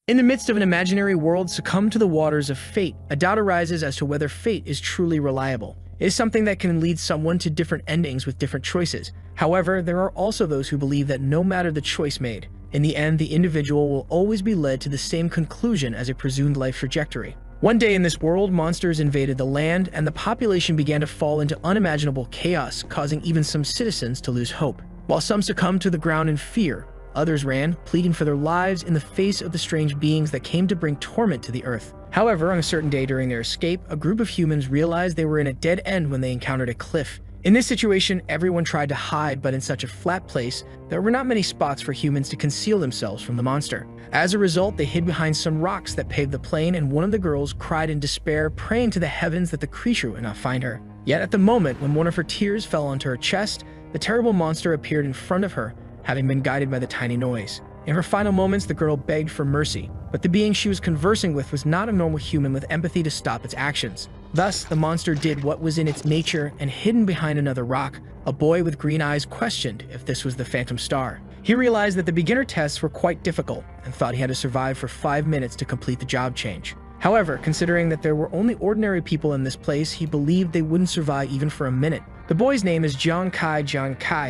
In the midst of an imaginary world succumbed to the waters of fate, a doubt arises as to whether fate is truly reliable. It is something that can lead someone to different endings with different choices. However, there are also those who believe that no matter the choice made, in the end, the individual will always be led to the same conclusion as a presumed life trajectory. One day in this world, monsters invaded the land, and the population began to fall into unimaginable chaos, causing even some citizens to lose hope. While some succumbed to the ground in fear, others ran, pleading for their lives in the face of the strange beings that came to bring torment to the earth. However, on a certain day during their escape, a group of humans realized they were in a dead end when they encountered a cliff. In this situation, everyone tried to hide, but in such a flat place, there were not many spots for humans to conceal themselves from the monster. As a result, they hid behind some rocks that paved the plain, and one of the girls cried in despair, praying to the heavens that the creature would not find her. Yet at the moment when one of her tears fell onto her chest, the terrible monster appeared in front of her, having been guided by the tiny noise. In her final moments, the girl begged for mercy, but the being she was conversing with was not a normal human with empathy to stop its actions. Thus, the monster did what was in its nature, and hidden behind another rock, a boy with green eyes questioned if this was the Phantom Star. He realized that the beginner tests were quite difficult, and thought he had to survive for 5 minutes to complete the job change. However, considering that there were only ordinary people in this place, he believed they wouldn't survive even for a minute. The boy's name is John Kai,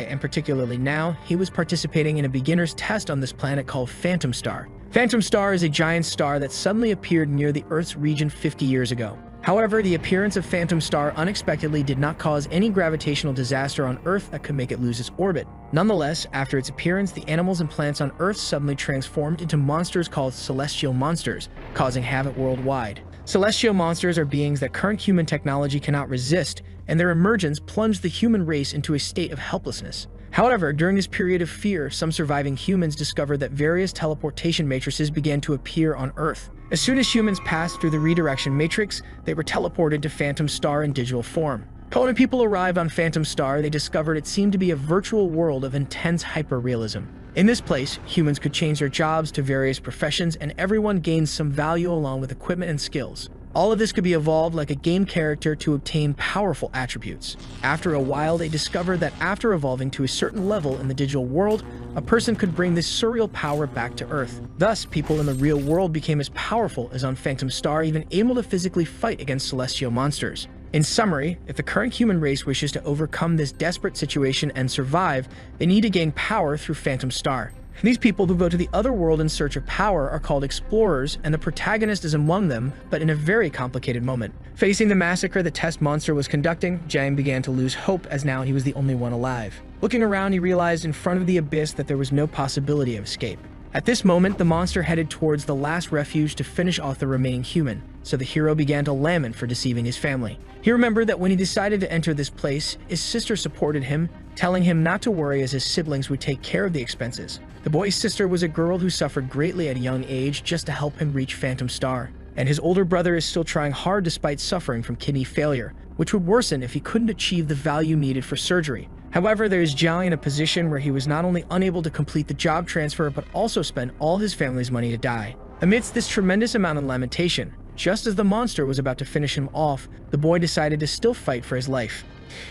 and particularly now, he was participating in a beginner's test on this planet called Phantom Star. Phantom Star is a giant star that suddenly appeared near the Earth's region 50 years ago. However, the appearance of Phantom Star unexpectedly did not cause any gravitational disaster on Earth that could make it lose its orbit. Nonetheless, after its appearance, the animals and plants on Earth suddenly transformed into monsters called celestial monsters, causing havoc worldwide. Celestial monsters are beings that current human technology cannot resist, and their emergence plunged the human race into a state of helplessness. However, during this period of fear, some surviving humans discovered that various teleportation matrices began to appear on Earth. As soon as humans passed through the redirection matrix, they were teleported to Phantom Star in digital form. But when people arrived on Phantom Star, they discovered it seemed to be a virtual world of intense hyper-realism. In this place, humans could change their jobs to various professions, and everyone gained some value along with equipment and skills. All of this could be evolved like a game character to obtain powerful attributes. After a while, they discovered that after evolving to a certain level in the digital world, a person could bring this surreal power back to Earth. Thus, people in the real world became as powerful as on Phantom Star, even able to physically fight against celestial monsters. In summary, if the current human race wishes to overcome this desperate situation and survive, they need to gain power through Phantom Star. These people who go to the other world in search of power are called explorers, and the protagonist is among them, but in a very complicated moment. Facing the massacre the test monster was conducting, Jang began to lose hope, as now he was the only one alive. Looking around, he realized in front of the abyss that there was no possibility of escape. At this moment, the monster headed towards the last refuge to finish off the remaining human, so the hero began to lament for deceiving his family. He remembered that when he decided to enter this place, his sister supported him, telling him not to worry as his siblings would take care of the expenses. The boy's sister was a girl who suffered greatly at a young age just to help him reach Phantom Star, and his older brother is still trying hard despite suffering from kidney failure, which would worsen if he couldn't achieve the value needed for surgery. However, there is Jiang in a position where he was not only unable to complete the job transfer but also spent all his family's money to die. Amidst this tremendous amount of lamentation, just as the monster was about to finish him off, the boy decided to still fight for his life.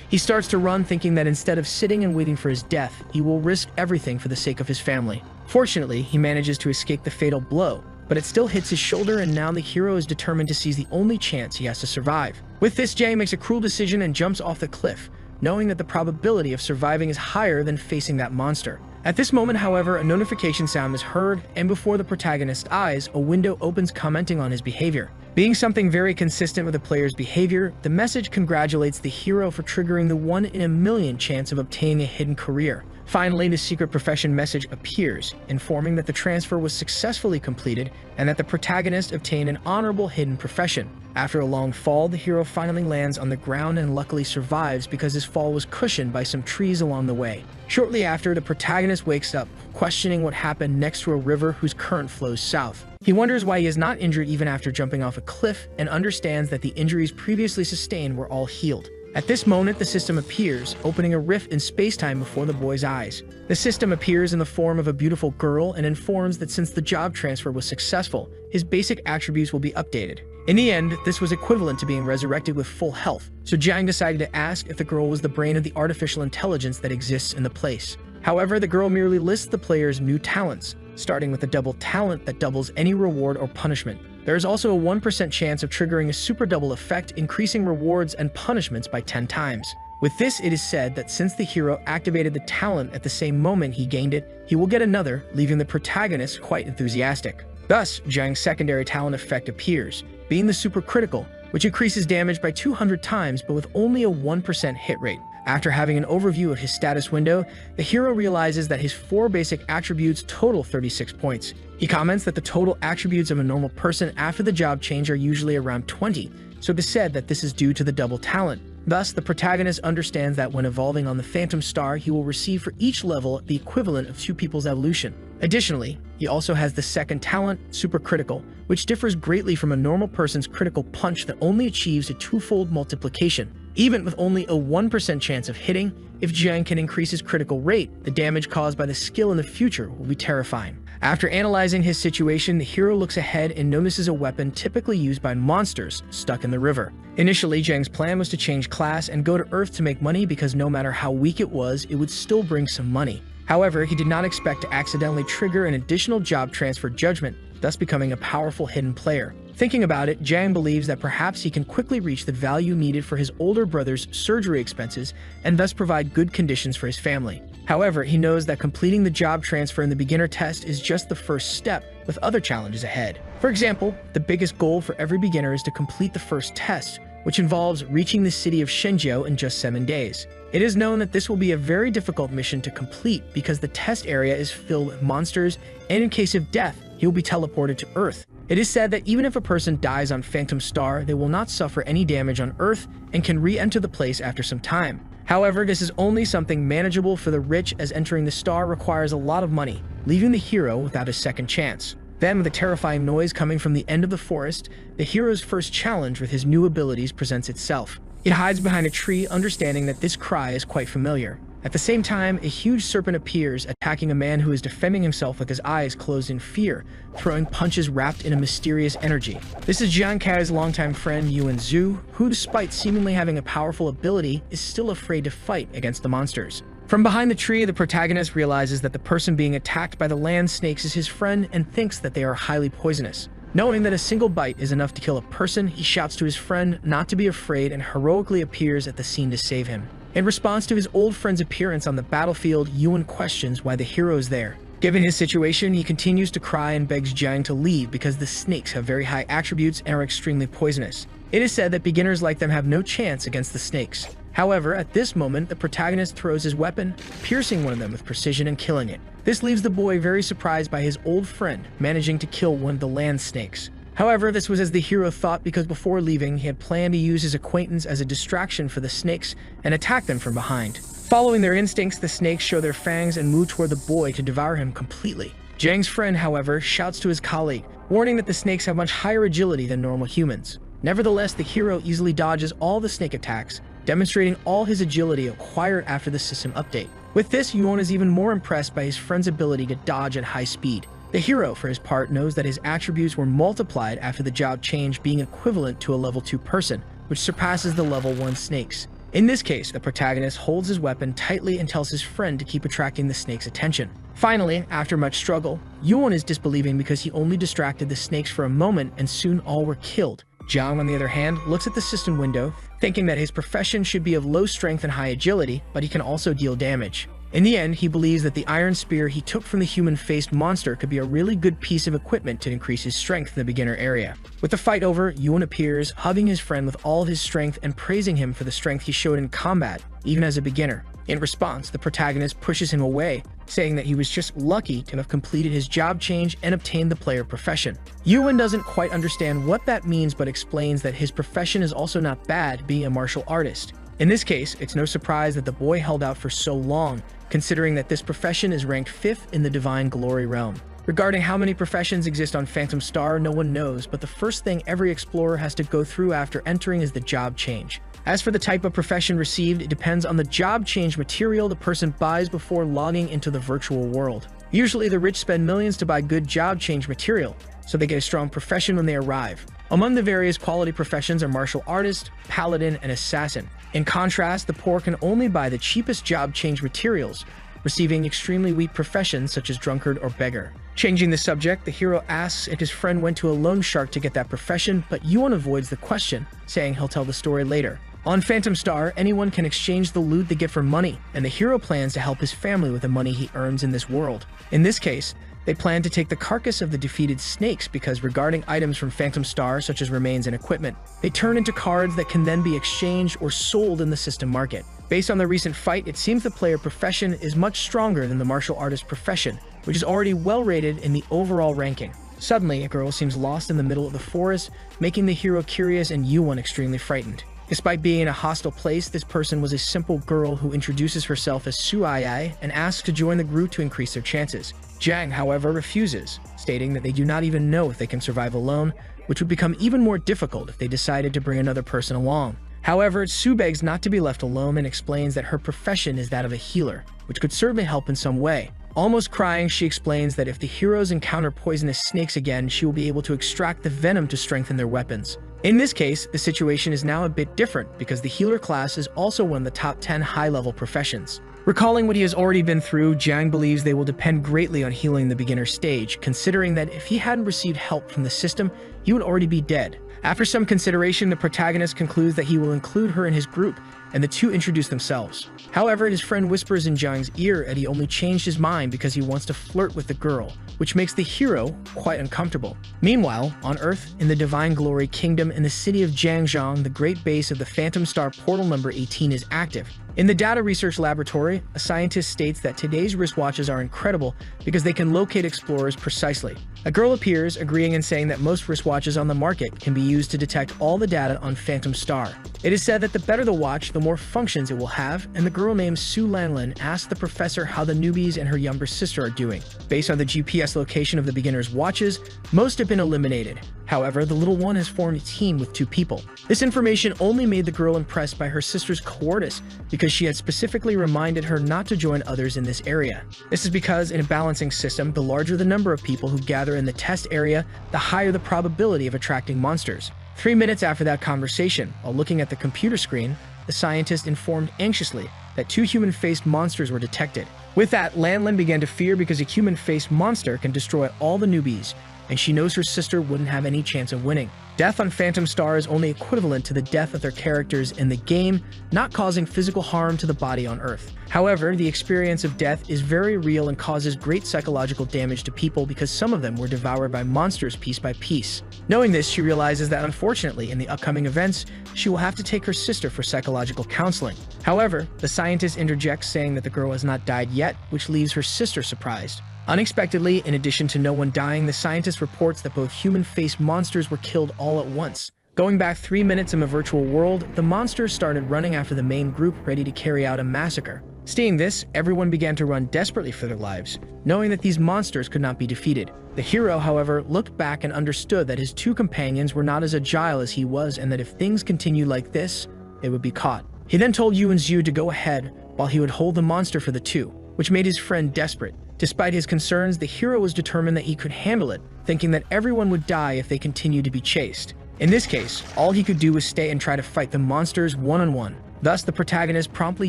He starts to run, thinking that instead of sitting and waiting for his death, he will risk everything for the sake of his family. Fortunately, he manages to escape the fatal blow, but it still hits his shoulder, and now the hero is determined to seize the only chance he has to survive. With this, Jang makes a cruel decision and jumps off the cliff, knowing that the probability of surviving is higher than facing that monster. At this moment, however, a notification sound is heard, and before the protagonist's eyes, a window opens commenting on his behavior. Being something very consistent with the player's behavior, the message congratulates the hero for triggering the 1 in a million chance of obtaining a hidden career. Finally, the secret profession message appears, informing that the transfer was successfully completed and that the protagonist obtained an honorable hidden profession. After a long fall, the hero finally lands on the ground and luckily survives because his fall was cushioned by some trees along the way. Shortly after, the protagonist wakes up, questioning what happened next to a river whose current flows south. He wonders why he is not injured even after jumping off a cliff, and understands that the injuries previously sustained were all healed. At this moment, the system appears, opening a rift in space-time before the boy's eyes. The system appears in the form of a beautiful girl and informs that since the job transfer was successful, his basic attributes will be updated. In the end, this was equivalent to being resurrected with full health, so Jiang decided to ask if the girl was the brain of the artificial intelligence that exists in the place. However, the girl merely lists the player's new talents, starting with a double talent that doubles any reward or punishment. There is also a 1% chance of triggering a super double effect, increasing rewards and punishments by 10 times. With this, it is said that since the hero activated the talent at the same moment he gained it, he will get another, leaving the protagonist quite enthusiastic. Thus, Jiang's secondary talent effect appears, being the super critical, which increases damage by 200 times but with only a 1% hit rate. After having an overview of his status window, the hero realizes that his 4 basic attributes total 36 points. He comments that the total attributes of a normal person after the job change are usually around 20, so it is said that this is due to the double talent. Thus, the protagonist understands that when evolving on the Phantom Star, he will receive for each level the equivalent of 2 people's evolution. Additionally, he also has the second talent, Super Critical, which differs greatly from a normal person's critical punch that only achieves a 2-fold multiplication. Even with only a 1% chance of hitting, if Jiang can increase his critical rate, the damage caused by the skill in the future will be terrifying. After analyzing his situation, the hero looks ahead and notices a weapon typically used by monsters stuck in the river. Initially, Jiang's plan was to change class and go to Earth to make money because no matter how weak it was, it would still bring some money. However, he did not expect to accidentally trigger an additional job transfer judgment, thus becoming a powerful hidden player. Thinking about it, Jiang believes that perhaps he can quickly reach the value needed for his older brother's surgery expenses and thus provide good conditions for his family. However, he knows that completing the job transfer in the beginner test is just the first step, with other challenges ahead. For example, the biggest goal for every beginner is to complete the first test, which involves reaching the city of Shenzhou in just 7 days. It is known that this will be a very difficult mission to complete because the test area is filled with monsters, and in case of death, he will be teleported to Earth. It is said that even if a person dies on Phantom Star, they will not suffer any damage on Earth and can re-enter the place after some time. However, this is only something manageable for the rich, as entering the star requires a lot of money, leaving the hero without a second chance. Then, with a terrifying noise coming from the end of the forest, the hero's first challenge with his new abilities presents itself. It hides behind a tree, understanding that this cry is quite familiar. At the same time, a huge serpent appears, attacking a man who is defending himself with his eyes closed in fear, throwing punches wrapped in a mysterious energy. This is Jiang Kai's longtime friend Yuan Zhu, who, despite seemingly having a powerful ability, is still afraid to fight against the monsters. From behind the tree, the protagonist realizes that the person being attacked by the land snakes is his friend and thinks that they are highly poisonous. Knowing that a single bite is enough to kill a person, he shouts to his friend not to be afraid and heroically appears at the scene to save him. In response to his old friend's appearance on the battlefield, Yuan questions why the hero is there. Given his situation, he continues to cry and begs Jiang to leave because the snakes have very high attributes and are extremely poisonous. It is said that beginners like them have no chance against the snakes. However, at this moment, the protagonist throws his weapon, piercing one of them with precision and killing it. This leaves the boy very surprised by his old friend managing to kill one of the land snakes. However, this was as the hero thought, because before leaving, he had planned to use his acquaintance as a distraction for the snakes and attack them from behind. Following their instincts, the snakes show their fangs and move toward the boy to devour him completely. Jiang's friend, however, shouts to his colleague, warning that the snakes have much higher agility than normal humans. Nevertheless, the hero easily dodges all the snake attacks, demonstrating all his agility acquired after the system update. With this, Yuan is even more impressed by his friend's ability to dodge at high speed. The hero, for his part, knows that his attributes were multiplied after the job change, being equivalent to a level 2 person, which surpasses the level 1 snakes. In this case, the protagonist holds his weapon tightly and tells his friend to keep attracting the snake's attention. Finally, after much struggle, Yuan is disbelieving because he only distracted the snakes for a moment and soon all were killed. Jiang, on the other hand, looks at the system window, thinking that his profession should be of low strength and high agility, but he can also deal damage. In the end, he believes that the iron spear he took from the human-faced monster could be a really good piece of equipment to increase his strength in the beginner area. With the fight over, Yuan appears, hugging his friend with all of his strength and praising him for the strength he showed in combat, even as a beginner. In response, the protagonist pushes him away, saying that he was just lucky to have completed his job change and obtained the player profession. Yuan doesn't quite understand what that means, but explains that his profession is also not bad, being a martial artist. In this case, it's no surprise that the boy held out for so long, considering that this profession is ranked 5th in the Divine Glory realm. Regarding how many professions exist on Phantom Star, no one knows, but the first thing every explorer has to go through after entering is the job change. As for the type of profession received, it depends on the job change material the person buys before logging into the virtual world. Usually, the rich spend millions to buy good job change material, so they get a strong profession when they arrive. Among the various quality professions are martial artist, paladin, and assassin. In contrast, the poor can only buy the cheapest job change materials, receiving extremely weak professions such as drunkard or beggar. Changing the subject, the hero asks if his friend went to a loan shark to get that profession, but Yuan avoids the question, saying he'll tell the story later. On Phantom Star, anyone can exchange the loot they get for money, and the hero plans to help his family with the money he earns in this world. In this case, they plan to take the carcass of the defeated snakes because regarding items from Phantom Star, such as remains and equipment, they turn into cards that can then be exchanged or sold in the system market. Based on the recent fight, it seems the player profession is much stronger than the martial artist profession, which is already well rated in the overall ranking. Suddenly, a girl seems lost in the middle of the forest, making the hero curious and Yuan extremely frightened. Despite being in a hostile place, this person was a simple girl who introduces herself as Suai and asks to join the group to increase their chances. Jiang, however, refuses, stating that they do not even know if they can survive alone, which would become even more difficult if they decided to bring another person along. However, Su begs not to be left alone and explains that her profession is that of a healer, which could certainly help in some way. Almost crying, she explains that if the heroes encounter poisonous snakes again, she will be able to extract the venom to strengthen their weapons. In this case, the situation is now a bit different because the healer class is also one of the top 10 high-level professions. Recalling what he has already been through, Jiang believes they will depend greatly on healing the beginner stage, considering that if he hadn't received help from the system, he would already be dead. After some consideration, the protagonist concludes that he will include her in his group, and the two introduce themselves. However, his friend whispers in Jiang's ear that he only changed his mind because he wants to flirt with the girl, which makes the hero quite uncomfortable. Meanwhile, on Earth, in the Divine Glory Kingdom in the city of Jiangzhong, the great base of the Phantom Star portal number 18 is active. In the data research laboratory, a scientist states that today's wristwatches are incredible because they can locate explorers precisely. A girl appears, agreeing and saying that most wristwatches on the market can be used to detect all the data on Phantom Star. It is said that the better the watch, the more functions it will have, and the girl named Su Lanlin asks the professor how the newbies and her younger sister are doing. Based on the GPS location of the beginner's watches, most have been eliminated. However, the little one has formed a team with 2 people. This information only made the girl impressed by her sister's cowardice because she had specifically reminded her not to join others in this area. This is because in a balancing system, the larger the number of people who gather in the test area, the higher the probability of attracting monsters. 3 minutes after that conversation, while looking at the computer screen, the scientist informed anxiously that 2 human-faced monsters were detected. With that, Lanlin began to fear because a human-faced monster can destroy all the newbies, and she knows her sister wouldn't have any chance of winning. Death on Phantom Star is only equivalent to the death of their characters in the game, not causing physical harm to the body on Earth. However, the experience of death is very real and causes great psychological damage to people because some of them were devoured by monsters piece by piece. Knowing this, she realizes that unfortunately, in the upcoming events, she will have to take her sister for psychological counseling. However, the scientist interjects saying that the girl has not died yet, which leaves her sister surprised. Unexpectedly, in addition to no one dying, the scientist reports that both human-faced monsters were killed all at once. Going back 3 minutes in a virtual world, the monsters started running after the main group ready to carry out a massacre. Seeing this, everyone began to run desperately for their lives, knowing that these monsters could not be defeated. The hero, however, looked back and understood that his 2 companions were not as agile as he was and that if things continued like this, they would be caught. He then told Yu and Zhu to go ahead while he would hold the monster for the 2, which made his friend desperate. Despite his concerns, the hero was determined that he could handle it, thinking that everyone would die if they continued to be chased. In this case, all he could do was stay and try to fight the monsters one-on-one. Thus, the protagonist promptly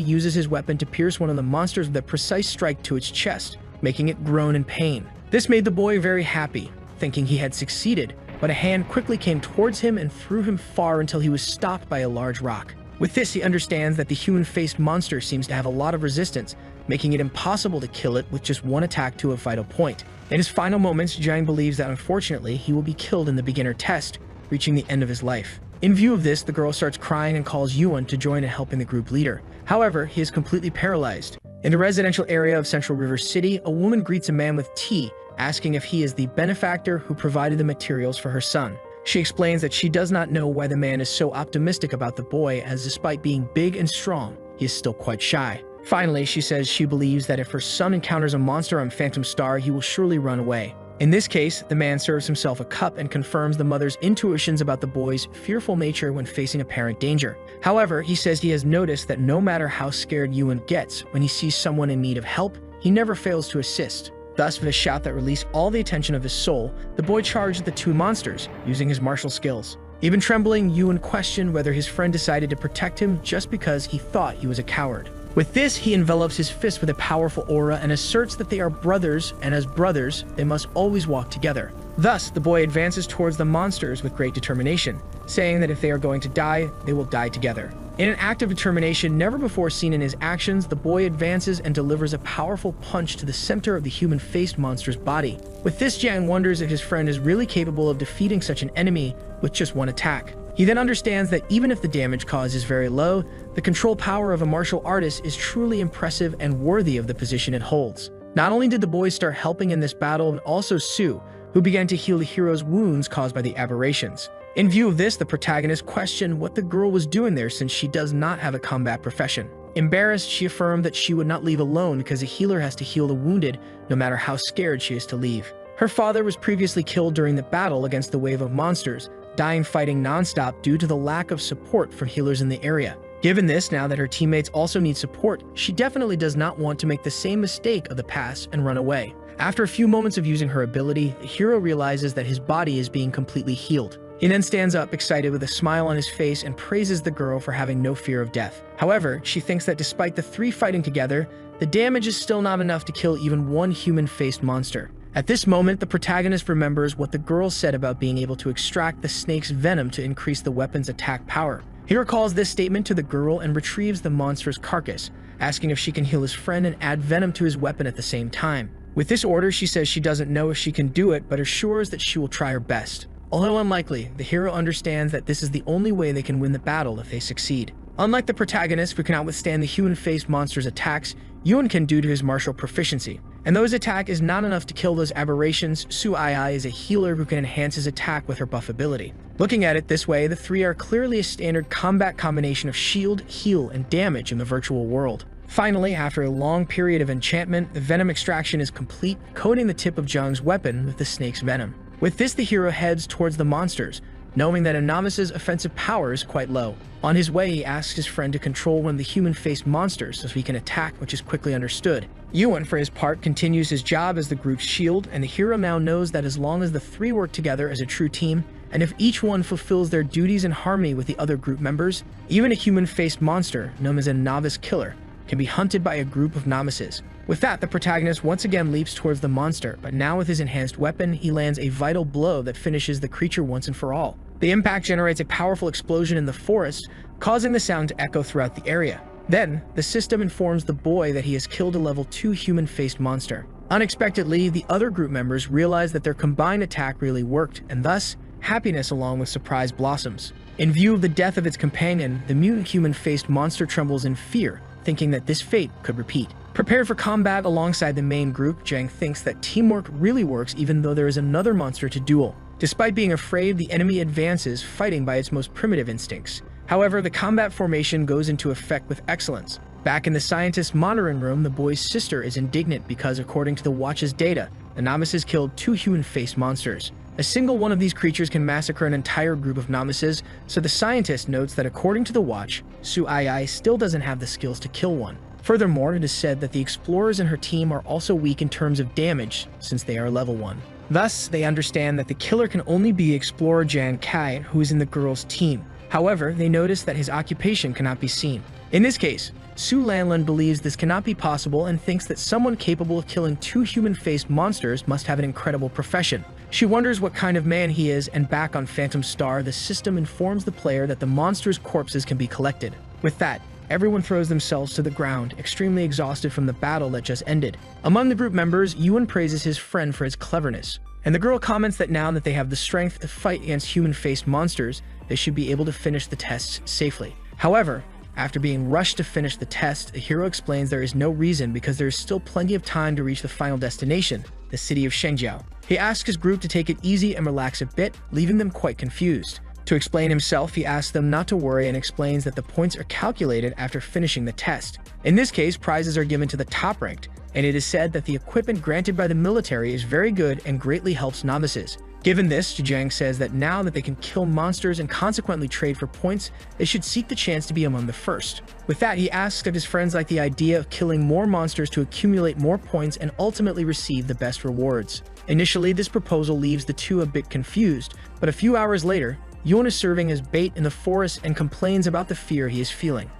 uses his weapon to pierce one of the monsters with a precise strike to its chest, making it groan in pain. This made the boy very happy, thinking he had succeeded, but a hand quickly came towards him and threw him far until he was stopped by a large rock. With this, he understands that the human-faced monster seems to have a lot of resistance, making it impossible to kill it with just one attack to a vital point. In his final moments, Jiang believes that unfortunately he will be killed in the beginner test, reaching the end of his life. In view of this, the girl starts crying and calls Yuan to join in helping the group leader. However, he is completely paralyzed. In the residential area of Central River City, a woman greets a man with tea, asking if he is the benefactor who provided the materials for her son. She explains that she does not know why the man is so optimistic about the boy, as despite being big and strong, he is still quite shy. Finally, she says she believes that if her son encounters a monster on Phantom Star, he will surely run away. In this case, the man serves himself a cup and confirms the mother's intuitions about the boy's fearful nature when facing apparent danger. However, he says he has noticed that no matter how scared Yuan gets, when he sees someone in need of help, he never fails to assist. Thus, with a shout that released all the attention of his soul, the boy charged the 2 monsters, using his martial skills. Even trembling, Yuan questioned whether his friend decided to protect him just because he thought he was a coward. With this, he envelops his fist with a powerful aura and asserts that they are brothers, and as brothers, they must always walk together. Thus, the boy advances towards the monsters with great determination, saying that if they are going to die, they will die together. In an act of determination never before seen in his actions, the boy advances and delivers a powerful punch to the center of the human-faced monster's body. With this, Jiang wonders if his friend is really capable of defeating such an enemy with just one attack. He then understands that even if the damage caused is very low, the control power of a martial artist is truly impressive and worthy of the position it holds. Not only did the boy start helping in this battle, but also Su, who began to heal the hero's wounds caused by the aberrations. In view of this, the protagonist questioned what the girl was doing there since she does not have a combat profession. Embarrassed, she affirmed that she would not leave alone because a healer has to heal the wounded no matter how scared she is to leave. Her father was previously killed during the battle against the wave of monsters, dying fighting non-stop due to the lack of support from healers in the area. Given this, now that her teammates also need support, she definitely does not want to make the same mistake of the past and run away. After a few moments of using her ability, the hero realizes that his body is being completely healed. He then stands up, excited with a smile on his face, and praises the girl for having no fear of death. However, she thinks that despite the three fighting together, the damage is still not enough to kill even one human-faced monster. At this moment, the protagonist remembers what the girl said about being able to extract the snake's venom to increase the weapon's attack power. He recalls this statement to the girl and retrieves the monster's carcass, asking if she can heal his friend and add venom to his weapon at the same time. With this order, she says she doesn't know if she can do it, but assures that she will try her best. Although unlikely, the hero understands that this is the only way they can win the battle if they succeed. Unlike the protagonist who cannot withstand the human-faced monster's attacks, Yun can due to his martial proficiency. And though his attack is not enough to kill those aberrations, Su Ai is a healer who can enhance his attack with her buff ability. Looking at it this way, the three are clearly a standard combat combination of shield, heal, and damage in the virtual world. Finally, after a long period of enchantment, the venom extraction is complete, coating the tip of Zhang's weapon with the snake's venom. With this, the hero heads towards the monsters, knowing that a novice's offensive power is quite low. On his way, he asks his friend to control one of the human-faced monsters so he can attack, which is quickly understood. Yuan, for his part, continues his job as the group's shield, and the hero now knows that as long as the three work together as a true team, and if each one fulfills their duties in harmony with the other group members, even a human-faced monster, known as a novice killer, can be hunted by a group of novices. With that, the protagonist once again leaps towards the monster, but now with his enhanced weapon, he lands a vital blow that finishes the creature once and for all. The impact generates a powerful explosion in the forest, causing the sound to echo throughout the area. Then, the system informs the boy that he has killed a level 2 human-faced monster. Unexpectedly, the other group members realize that their combined attack really worked, and thus, happiness along with surprise blossoms. In view of the death of its companion, the mutant human-faced monster trembles in fear, thinking that this fate could repeat. Prepared for combat alongside the main group, Zhang thinks that teamwork really works even though there is another monster to duel. Despite being afraid, the enemy advances, fighting by its most primitive instincts. However, the combat formation goes into effect with excellence. Back in the scientist's monitoring room, the boy's sister is indignant because, according to the Watch's data, the novices killed 2 human-faced monsters. A single one of these creatures can massacre an entire group of novices, so the scientist notes that according to the Watch, Su Ai still doesn't have the skills to kill one. Furthermore, it is said that the explorers in her team are also weak in terms of damage, since they are level 1. Thus, they understand that the killer can only be explorer Jiang Kai, who is in the girl's team. However, they notice that his occupation cannot be seen. In this case, Su Lanlin believes this cannot be possible and thinks that someone capable of killing 2 human-faced monsters must have an incredible profession. She wonders what kind of man he is, and back on Phantom Star, the system informs the player that the monsters' corpses can be collected. With that, everyone throws themselves to the ground, extremely exhausted from the battle that just ended. Among the group members, Yuan praises his friend for his cleverness, and the girl comments that now that they have the strength to fight against human-faced monsters, they should be able to finish the tests safely. However, after being rushed to finish the test, the hero explains there is no reason because there is still plenty of time to reach the final destination, the city of Shengjiao. He asks his group to take it easy and relax a bit, leaving them quite confused. To explain himself, he asks them not to worry and explains that the points are calculated after finishing the test. In this case, prizes are given to the top-ranked, and it is said that the equipment granted by the military is very good and greatly helps novices. Given this, Zhang says that now that they can kill monsters and consequently trade for points, they should seek the chance to be among the first. With that, he asks if his friends like the idea of killing more monsters to accumulate more points and ultimately receive the best rewards. Initially, this proposal leaves the two a bit confused, but a few hours later, Yuan is serving as bait in the forest and complains about the fear he is feeling.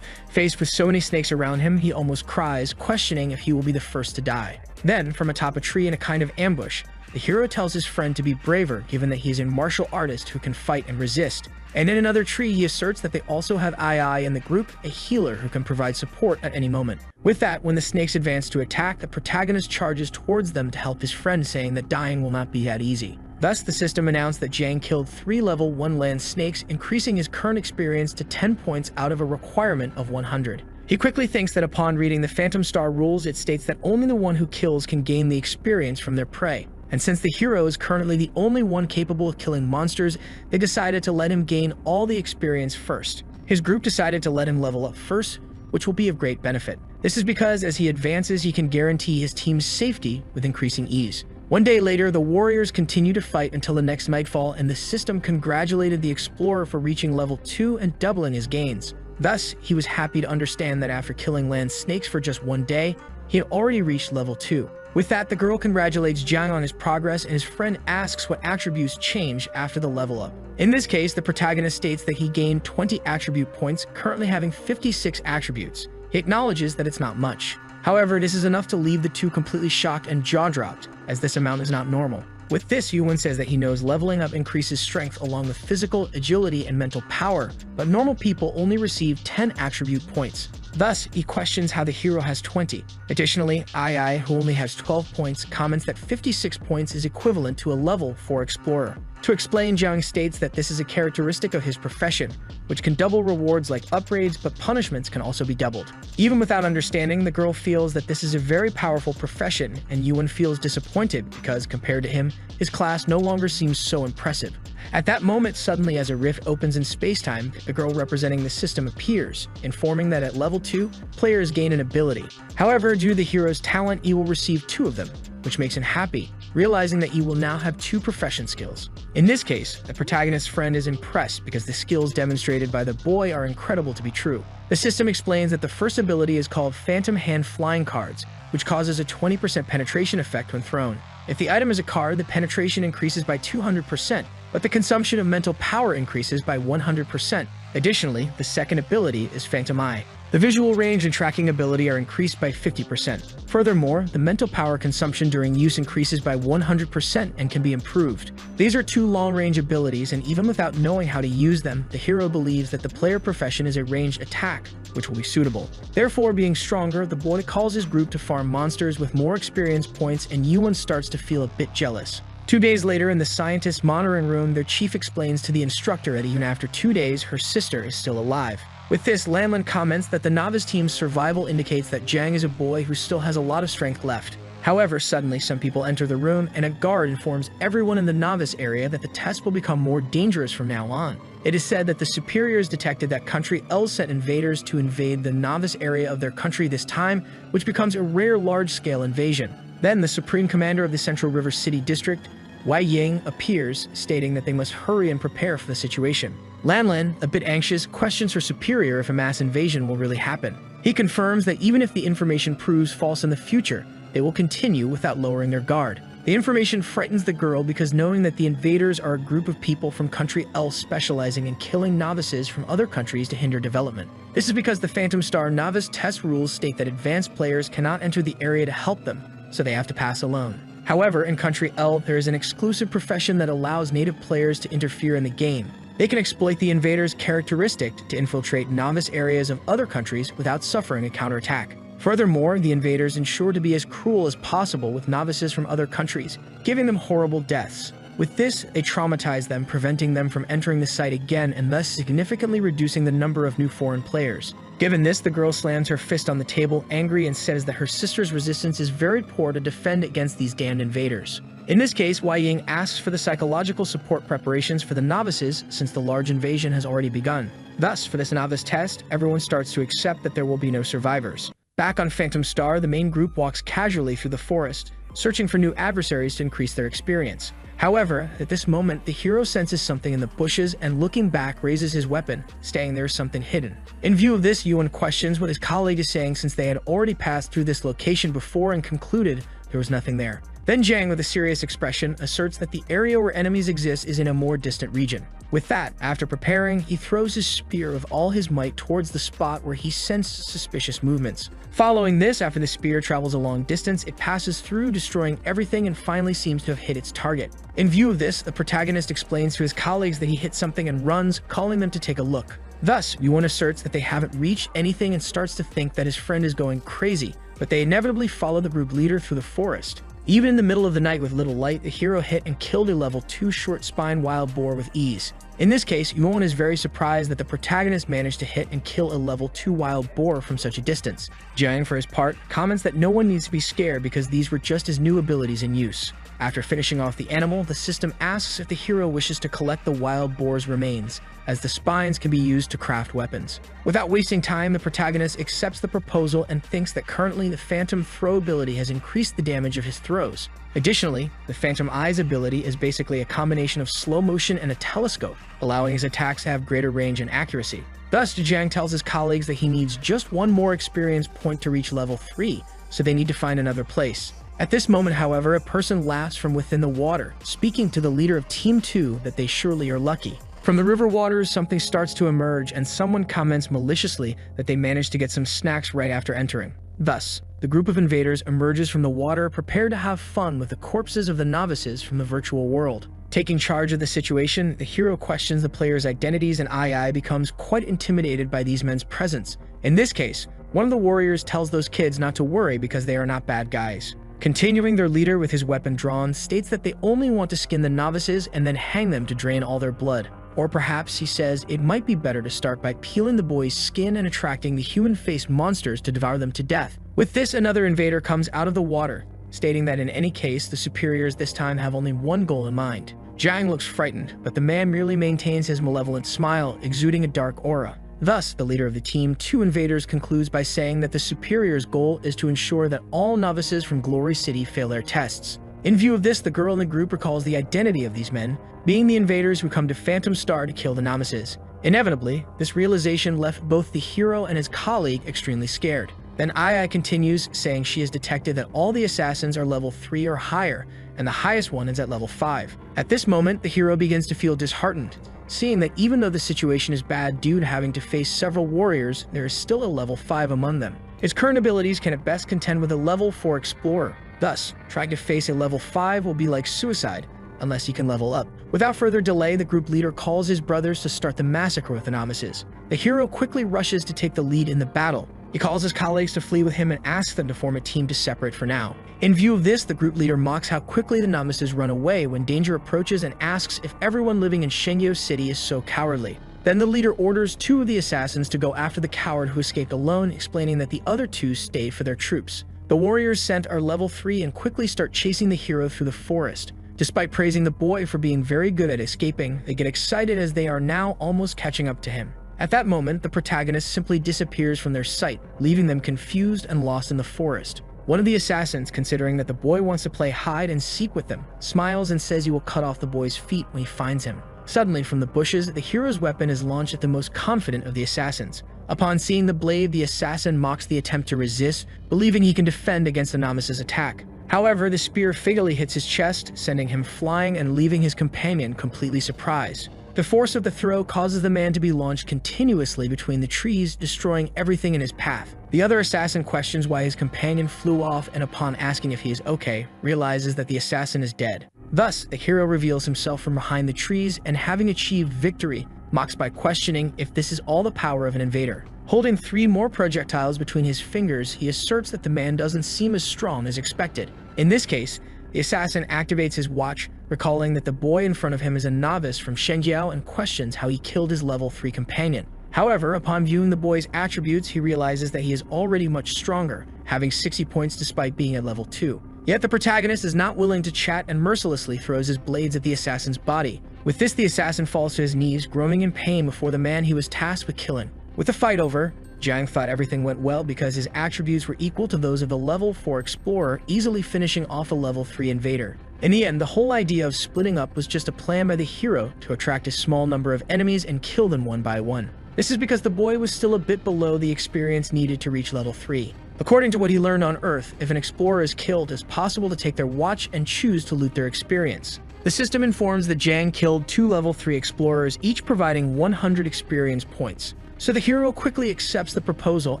Faced with so many snakes around him, he almost cries, questioning if he will be the first to die. Then, from atop a tree in a kind of ambush, the hero tells his friend to be braver given that he is a martial artist who can fight and resist. And in another tree, he asserts that they also have II in the group, a healer who can provide support at any moment. With that, when the snakes advance to attack, the protagonist charges towards them to help his friend, saying that dying will not be that easy. Thus, the system announced that Jang killed 3 level 1 land snakes, increasing his current experience to 10 points out of a requirement of 100. He quickly thinks that upon reading the Phantom Star rules, it states that only the one who kills can gain the experience from their prey. And since the hero is currently the only one capable of killing monsters, they decided to let him gain all the experience first. His group decided to let him level up first, which will be of great benefit. This is because as he advances, he can guarantee his team's safety with increasing ease. One day later, the warriors continue to fight until the next nightfall, and the system congratulated the explorer for reaching level 2 and doubling his gains. Thus, he was happy to understand that after killing land snakes for just 1 day, he had already reached level 2. With that, the girl congratulates Jiang on his progress, and his friend asks what attributes change after the level up. In this case, the protagonist states that he gained 20 attribute points, currently having 56 attributes. He acknowledges that it's not much. However, this is enough to leave the two completely shocked and jaw-dropped, as this amount is not normal. With this, Yuan says that he knows leveling up increases strength along with physical, agility, and mental power, but normal people only receive 10 attribute points. Thus, he questions how the hero has 20. Additionally, II, who only has 12 points, comments that 56 points is equivalent to a level 4 explorer. To explain, Jiang states that this is a characteristic of his profession, which can double rewards like upgrades, but punishments can also be doubled. Even without understanding, the girl feels that this is a very powerful profession, and Yuan feels disappointed because, compared to him, his class no longer seems so impressive. At that moment, suddenly as a rift opens in space-time, the girl representing the system appears, informing that at level 2, players gain an ability. However, due to the hero's talent, he will receive 2 of them, which makes him happy, realizing that he will now have 2 profession skills. In this case, the protagonist's friend is impressed because the skills demonstrated by the boy are incredible to be true. The system explains that the first ability is called Phantom Hand Flying Cards, which causes a 20% penetration effect when thrown. If the item is a card, the penetration increases by 200%, but the consumption of mental power increases by 100%. Additionally, the second ability is Phantom Eye. The visual range and tracking ability are increased by 50%. Furthermore, the mental power consumption during use increases by 100% and can be improved. These are 2 long-range abilities, and even without knowing how to use them, the hero believes that the player profession is a ranged attack, which will be suitable. Therefore, being stronger, the boy calls his group to farm monsters with more experience points, and Yuan starts to feel a bit jealous. 2 days later, in the scientist's monitoring room, their chief explains to the instructor that even after 2 days, her sister is still alive. With this, Lanlin comments that the novice team's survival indicates that Jiang is a boy who still has a lot of strength left. However, suddenly some people enter the room, and a guard informs everyone in the novice area that the test will become more dangerous from now on. It is said that the superiors detected that country L sent invaders to invade the novice area of their country this time, which becomes a rare large-scale invasion. Then the supreme commander of the Central River City District, Wei Ying, appears, stating that they must hurry and prepare for the situation. Lanlin, a bit anxious, questions her superior if a mass invasion will really happen. He confirms that even if the information proves false in the future, they will continue without lowering their guard. The information frightens the girl because knowing that the invaders are a group of people from country L specializing in killing novices from other countries to hinder development. This is because the Phantom Star novice test rules state that advanced players cannot enter the area to help them, so they have to pass alone. However, in country L, there is an exclusive profession that allows native players to interfere in the game. They can exploit the invaders' characteristic to infiltrate novice areas of other countries without suffering a counterattack. Furthermore, the invaders ensure to be as cruel as possible with novices from other countries, giving them horrible deaths. With this, they traumatize them, preventing them from entering the site again and thus significantly reducing the number of new foreign players. Given this, the girl slams her fist on the table, angry, and says that her sister's resistance is very poor to defend against these damned invaders. In this case, Wei Ying asks for the psychological support preparations for the novices since the large invasion has already begun. Thus, for this novice test, everyone starts to accept that there will be no survivors. Back on Phantom Star, the main group walks casually through the forest, searching for new adversaries to increase their experience. However, at this moment, the hero senses something in the bushes and looking back raises his weapon, stating there is something hidden. In view of this, Yuan questions what his colleague is saying since they had already passed through this location before and concluded there was nothing there. Then Jang, with a serious expression, asserts that the area where enemies exist is in a more distant region. With that, after preparing, he throws his spear with all his might towards the spot where he sensed suspicious movements. Following this, after the spear travels a long distance, it passes through, destroying everything and finally seems to have hit its target. In view of this, the protagonist explains to his colleagues that he hit something and runs, calling them to take a look. Thus, Yuan asserts that they haven't reached anything and starts to think that his friend is going crazy, but they inevitably follow the group leader through the forest. Even in the middle of the night with little light, the hero hit and killed a level 2 short-spine wild boar with ease. In this case, Yuan is very surprised that the protagonist managed to hit and kill a level 2 wild boar from such a distance. Jiang, for his part, comments that no one needs to be scared because these were just his new abilities in use. After finishing off the animal, the system asks if the hero wishes to collect the wild boar's remains, as the spines can be used to craft weapons. Without wasting time, the protagonist accepts the proposal and thinks that currently the Phantom Throw ability has increased the damage of his throws. Additionally, the Phantom Eyes ability is basically a combination of slow motion and a telescope, allowing his attacks to have greater range and accuracy. Thus, Jiang tells his colleagues that he needs just one more experience point to reach level 3, so they need to find another place. At this moment, however, a person laughs from within the water, speaking to the leader of Team 2 that they surely are lucky. From the river waters, something starts to emerge and someone comments maliciously that they managed to get some snacks right after entering. Thus, the group of invaders emerges from the water, prepared to have fun with the corpses of the novices from the virtual world. Taking charge of the situation, the hero questions the players' identities and Ai becomes quite intimidated by these men's presence. In this case, one of the warriors tells those kids not to worry because they are not bad guys. Continuing, their leader, with his weapon drawn, states that they only want to skin the novices and then hang them to drain all their blood. Or perhaps, he says, it might be better to start by peeling the boys' skin and attracting the human-faced monsters to devour them to death. With this, another invader comes out of the water, stating that in any case, the superiors this time have only one goal in mind. Jiang looks frightened, but the man merely maintains his malevolent smile, exuding a dark aura. Thus, the leader of the Team 2 invaders concludes by saying that the superior's goal is to ensure that all novices from Glory City fail their tests. In view of this, the girl in the group recalls the identity of these men, being the invaders who come to Phantom Star to kill the novices. Inevitably, this realization left both the hero and his colleague extremely scared. Then Ai continues, saying she has detected that all the assassins are level 3 or higher, and the highest one is at level 5. At this moment, the hero begins to feel disheartened, seeing that even though the situation is bad due to having to face several warriors, there is still a level 5 among them. His current abilities can at best contend with a level 4 explorer. Thus, trying to face a level 5 will be like suicide, unless he can level up. Without further delay, the group leader calls his brothers to start the massacre with the novices. The hero quickly rushes to take the lead in the battle. He calls his colleagues to flee with him and asks them to form a team to separate for now. In view of this, the group leader mocks how quickly the novices run away when danger approaches and asks if everyone living in ʔᴇ City is so cowardly. Then the leader orders 2 of the assassins to go after the coward who escaped alone, explaining that the other 2 stayed for their troops. The warriors sent are level 3 and quickly start chasing the hero through the forest. Despite praising the boy for being very good at escaping, they get excited as they are now almost catching up to him. At that moment, the protagonist simply disappears from their sight, leaving them confused and lost in the forest. One of the assassins, considering that the boy wants to play hide and seek with them, smiles and says he will cut off the boy's feet when he finds him. Suddenly, from the bushes, the hero's weapon is launched at the most confident of the assassins. Upon seeing the blade, the assassin mocks the attempt to resist, believing he can defend against the novice's attack. However, the spear fatally hits his chest, sending him flying and leaving his companion completely surprised. The force of the throw causes the man to be launched continuously between the trees, destroying everything in his path. The other assassin questions why his companion flew off and, upon asking if he is okay, realizes that the assassin is dead. Thus, the hero reveals himself from behind the trees and, having achieved victory, mocks by questioning if this is all the power of an invader. Holding 3 more projectiles between his fingers, he asserts that the man doesn't seem as strong as expected. In this case, the assassin activates his watch, recalling that the boy in front of him is a novice from ʔᴇ and questions how he killed his level 3 companion. However, upon viewing the boy's attributes, he realizes that he is already much stronger, having 60 points despite being at level 2. Yet the protagonist is not willing to chat and mercilessly throws his blades at the assassin's body. With this, the assassin falls to his knees, groaning in pain before the man he was tasked with killing. With the fight over, Jiang thought everything went well because his attributes were equal to those of the level 4 explorer, easily finishing off a level 3 invader. In the end, the whole idea of splitting up was just a plan by the hero to attract a small number of enemies and kill them one by one. This is because the boy was still a bit below the experience needed to reach level 3. According to what he learned on Earth, if an explorer is killed, it's possible to take their watch and choose to loot their experience. The system informs that Jang killed 2 level 3 explorers, each providing 100 experience points. So the hero quickly accepts the proposal,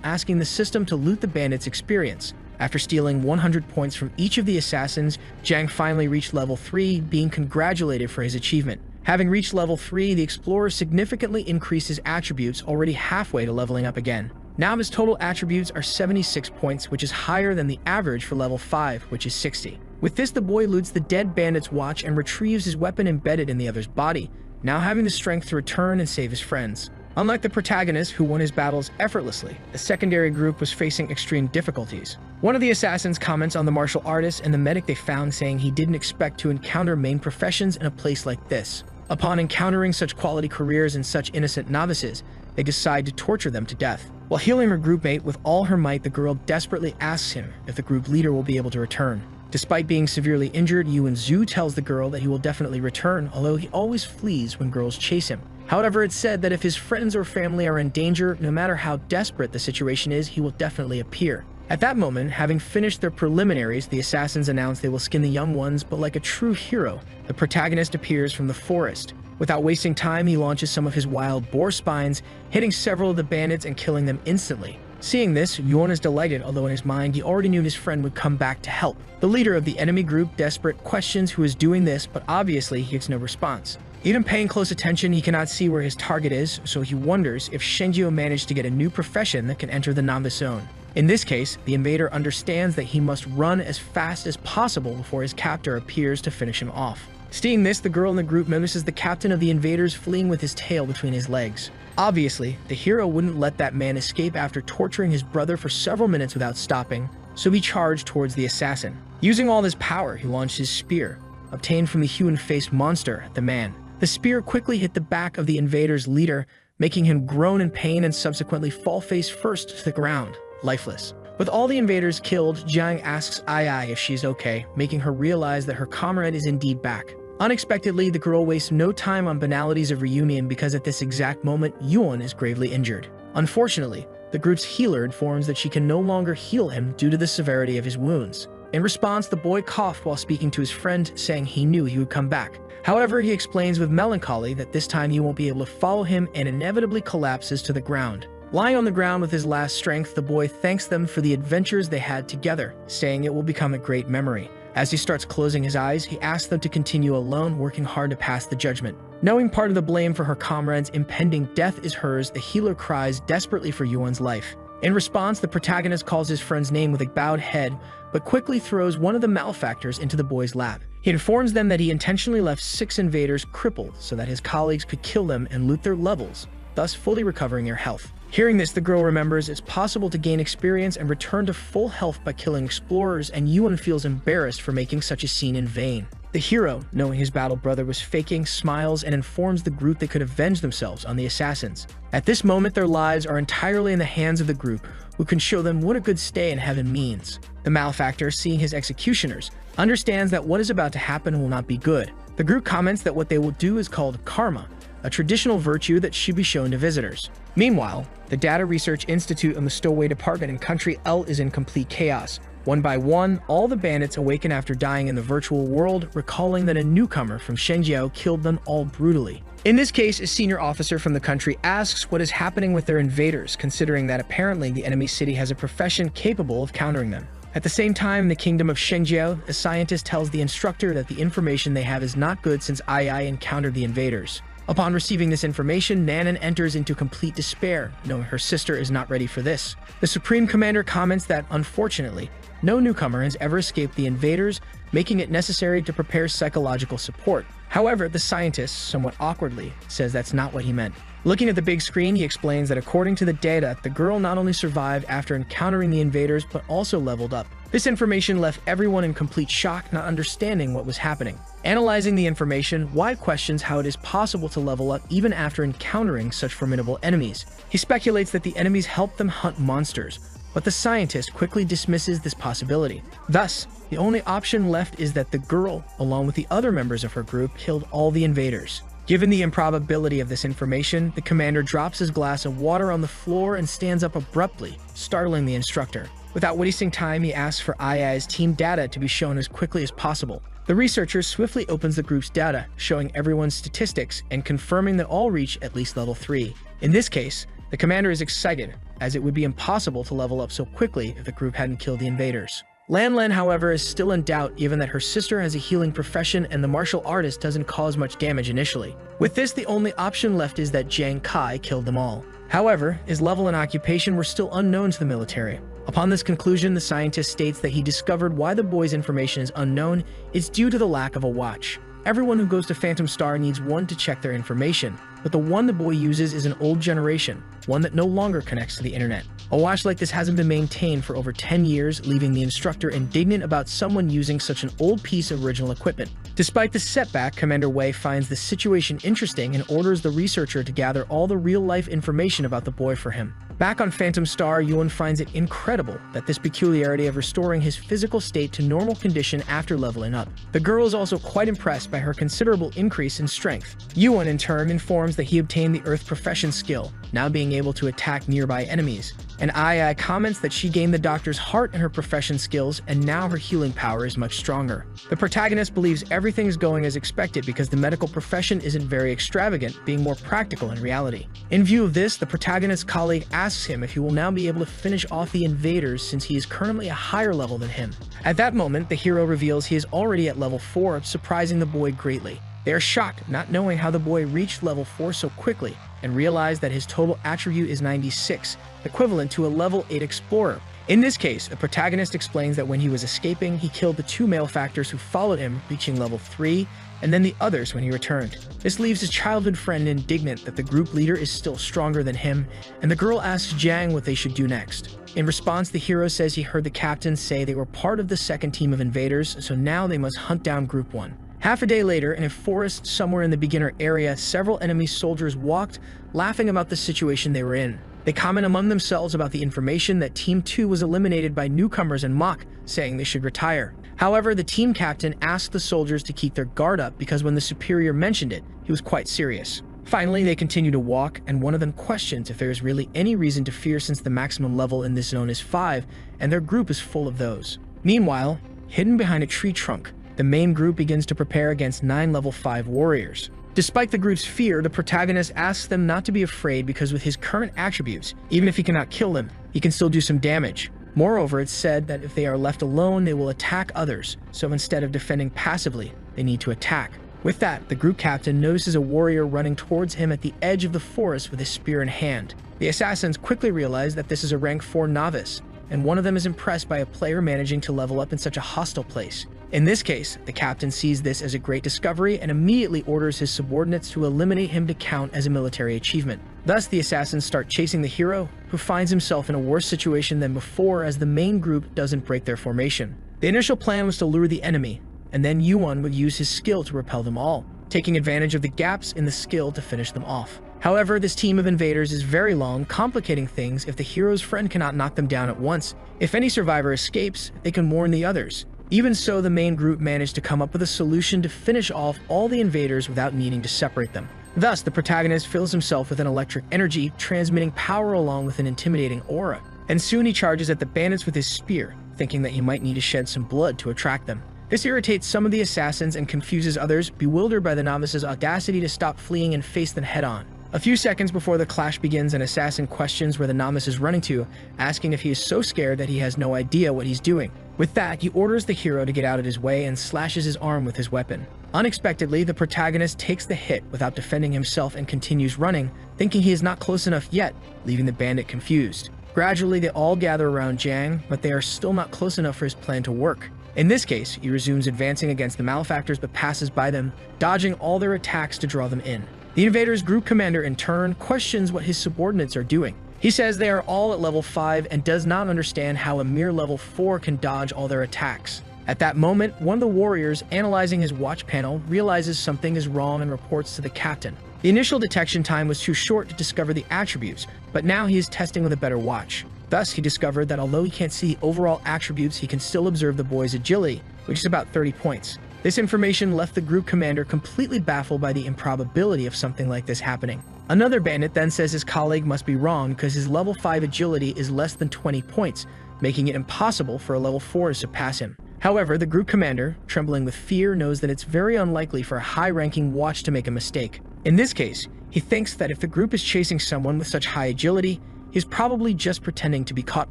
asking the system to loot the bandits' experience. After stealing 100 points from each of the assassins, Jang finally reached level 3, being congratulated for his achievement. Having reached level 3, the explorer significantly increased his attributes, already halfway to leveling up again. Now his total attributes are 76 points, which is higher than the average for level 5, which is 60. With this, the boy loots the dead bandit's watch and retrieves his weapon embedded in the other's body, now having the strength to return and save his friends. Unlike the protagonist, who won his battles effortlessly, the secondary group was facing extreme difficulties. One of the assassins comments on the martial artist and the medic they found, saying he didn't expect to encounter main professions in a place like this. Upon encountering such quality careers and such innocent novices, they decide to torture them to death. While healing her groupmate with all her might, the girl desperately asks him if the group leader will be able to return. Despite being severely injured, Zhu tells the girl that he will definitely return, although he always flees when girls chase him. However, it's said that if his friends or family are in danger, no matter how desperate the situation is, he will definitely appear. At that moment, having finished their preliminaries, the assassins announce they will skin the young ones, but like a true hero, the protagonist appears from the forest. Without wasting time, he launches some of his wild boar spines, hitting several of the bandits and killing them instantly. Seeing this, Yuan is delighted, although in his mind he already knew his friend would come back to help. The leader of the enemy group, desperate, questions who is doing this, but obviously he gets no response. Even paying close attention, he cannot see where his target is, so he wonders if Shenjiu managed to get a new profession that can enter the novice zone. In this case, the invader understands that he must run as fast as possible before his captor appears to finish him off. Seeing this, the girl in the group notices the captain of the invaders fleeing with his tail between his legs. Obviously, the hero wouldn't let that man escape after torturing his brother for several minutes without stopping, so he charged towards the assassin. Using all his power, he launched his spear, obtained from the human-faced monster, the man. The spear quickly hit the back of the invader's leader, making him groan in pain and subsequently fall face first to the ground, lifeless. With all the invaders killed, Jiang asks Ai if she's okay, making her realize that her comrade is indeed back. Unexpectedly, the girl wastes no time on banalities of reunion because at this exact moment, Yuan is gravely injured. Unfortunately, the group's healer informs that she can no longer heal him due to the severity of his wounds. In response, the boy coughed while speaking to his friend, saying he knew he would come back. However, he explains with melancholy that this time he won't be able to follow him and inevitably collapses to the ground. Lying on the ground with his last strength, the boy thanks them for the adventures they had together, saying it will become a great memory. As he starts closing his eyes, he asks them to continue alone, working hard to pass the judgment. Knowing part of the blame for her comrade's impending death is hers, the healer cries desperately for Yuan's life. In response, the protagonist calls his friend's name with a bowed head, but quickly throws one of the malefactors into the boy's lap. He informs them that he intentionally left 6 invaders crippled so that his colleagues could kill them and loot their levels, thus fully recovering their health. Hearing this, the girl remembers it's possible to gain experience and return to full health by killing explorers, and Yuan feels embarrassed for making such a scene in vain. The hero, knowing his battle brother was faking, smiles and informs the group they could avenge themselves on the assassins. At this moment, their lives are entirely in the hands of the group, who can show them what a good stay in heaven means. The malefactor, seeing his executioners, understands that what is about to happen will not be good. The group comments that what they will do is called karma, a traditional virtue that should be shown to visitors. Meanwhile, the Data Research Institute and the Stowaway Department in Country L is in complete chaos. One by one, all the bandits awaken after dying in the virtual world, recalling that a newcomer from Shenjiao killed them all brutally. In this case, a senior officer from the country asks what is happening with their invaders, considering that apparently the enemy city has a profession capable of countering them. At the same time, in the kingdom of Shenjiao, a scientist tells the instructor that the information they have is not good since Ai encountered the invaders. Upon receiving this information, Nanan enters into complete despair, knowing her sister is not ready for this. The Supreme Commander comments that, unfortunately, no newcomer has ever escaped the invaders, making it necessary to prepare psychological support. However, the scientist, somewhat awkwardly, says that's not what he meant. Looking at the big screen, he explains that according to the data, the girl not only survived after encountering the invaders, but also leveled up. This information left everyone in complete shock, not understanding what was happening. Analyzing the information, Wide questions how it is possible to level up even after encountering such formidable enemies. He speculates that the enemies help them hunt monsters, but the scientist quickly dismisses this possibility. Thus, the only option left is that the girl, along with the other members of her group, killed all the invaders. Given the improbability of this information, the commander drops his glass of water on the floor and stands up abruptly, startling the instructor. Without wasting time, he asks for Ai's team data to be shown as quickly as possible. The researcher swiftly opens the group's data, showing everyone's statistics and confirming that all reach at least level 3. In this case, the commander is excited, as it would be impossible to level up so quickly if the group hadn't killed the invaders. Lan, however, is still in doubt given that her sister has a healing profession and the martial artist doesn't cause much damage initially. With this, the only option left is that Jiang Kai killed them all. However, his level and occupation were still unknown to the military. Upon this conclusion, the scientist states that he discovered why the boy's information is unknown is due to the lack of a watch. Everyone who goes to Phantom Star needs one to check their information, but the one the boy uses is an old generation, one that no longer connects to the internet. A watch like this hasn't been maintained for over 10 years, leaving the instructor indignant about someone using such an old piece of original equipment. Despite the setback, Commander Wei finds the situation interesting and orders the researcher to gather all the real-life information about the boy for him. Back on Phantom Star, Yuan finds it incredible that this peculiarity of restoring his physical state to normal condition after leveling up. The girl is also quite impressed by her considerable increase in strength. Yuan, in turn, informs that he obtained the Earth Profession skill, now being able to attack nearby enemies. And Ai comments that she gained the Doctor's heart in her profession skills, and now her healing power is much stronger. The protagonist believes everything is going as expected because the medical profession isn't very extravagant, being more practical in reality. In view of this, the protagonist's colleague asks him if he will now be able to finish off the invaders since he is currently a higher level than him. At that moment, the hero reveals he is already at level 4, surprising the boy greatly. They are shocked, not knowing how the boy reached level 4 so quickly, and realize that his total attribute is 96, equivalent to a level 8 explorer. In this case, the protagonist explains that when he was escaping, he killed the 2 malefactors who followed him, reaching level 3, and then the others when he returned. This leaves his childhood friend indignant that the group leader is still stronger than him, and the girl asks Jiang what they should do next. In response, the hero says he heard the captain say they were part of the second team of invaders, so now they must hunt down Group 1. Half a day later, in a forest somewhere in the beginner area, several enemy soldiers walked, laughing about the situation they were in. They comment among themselves about the information that Team 2 was eliminated by newcomers and mock, saying they should retire. However, the team captain asked the soldiers to keep their guard up because when the superior mentioned it, he was quite serious. Finally, they continue to walk, and one of them questions if there is really any reason to fear since the maximum level in this zone is 5, and their group is full of those. Meanwhile, hidden behind a tree trunk, the main group begins to prepare against 9 level 5 warriors. Despite the group's fear, the protagonist asks them not to be afraid because with his current attributes, even if he cannot kill them, he can still do some damage. Moreover, it's said that if they are left alone, they will attack others, so instead of defending passively, they need to attack. With that, the group captain notices a warrior running towards him at the edge of the forest with a spear in hand. The assassins quickly realize that this is a rank 4 novice, and one of them is impressed by a player managing to level up in such a hostile place. In this case, the captain sees this as a great discovery and immediately orders his subordinates to eliminate him to count as a military achievement. Thus, the assassins start chasing the hero, who finds himself in a worse situation than before as the main group doesn't break their formation. The initial plan was to lure the enemy, and then Yuan would use his skill to repel them all, taking advantage of the gaps in the skill to finish them off. However, this team of invaders is very long, complicating things if the hero's friend cannot knock them down at once. If any survivor escapes, they can warn the others. Even so, the main group managed to come up with a solution to finish off all the invaders without needing to separate them. Thus, the protagonist fills himself with an electric energy, transmitting power along with an intimidating aura. And soon he charges at the bandits with his spear, thinking that he might need to shed some blood to attract them. This irritates some of the assassins and confuses others, bewildered by the novice's audacity to stop fleeing and face them head-on. A few seconds before the clash begins, an assassin questions where the novice is running to, asking if he is so scared that he has no idea what he's doing. With that, he orders the hero to get out of his way and slashes his arm with his weapon. Unexpectedly, the protagonist takes the hit without defending himself and continues running, thinking he is not close enough yet, leaving the bandit confused. Gradually, they all gather around Jiang, but they are still not close enough for his plan to work. In this case, he resumes advancing against the malefactors but passes by them, dodging all their attacks to draw them in. The invaders' group commander, in turn, questions what his subordinates are doing. He says they are all at level 5 and does not understand how a mere level 4 can dodge all their attacks. At that moment, one of the warriors, analyzing his watch panel, realizes something is wrong and reports to the captain. The initial detection time was too short to discover the attributes, but now he is testing with a better watch. Thus, he discovered that although he can't see overall attributes, he can still observe the boy's agility, which is about 30 points. This information left the group commander completely baffled by the improbability of something like this happening. Another bandit then says his colleague must be wrong because his level 5 agility is less than 20 points, making it impossible for a level 4 to surpass him. However, the group commander, trembling with fear, knows that it's very unlikely for a high-ranking watch to make a mistake. In this case, he thinks that if the group is chasing someone with such high agility, he's probably just pretending to be caught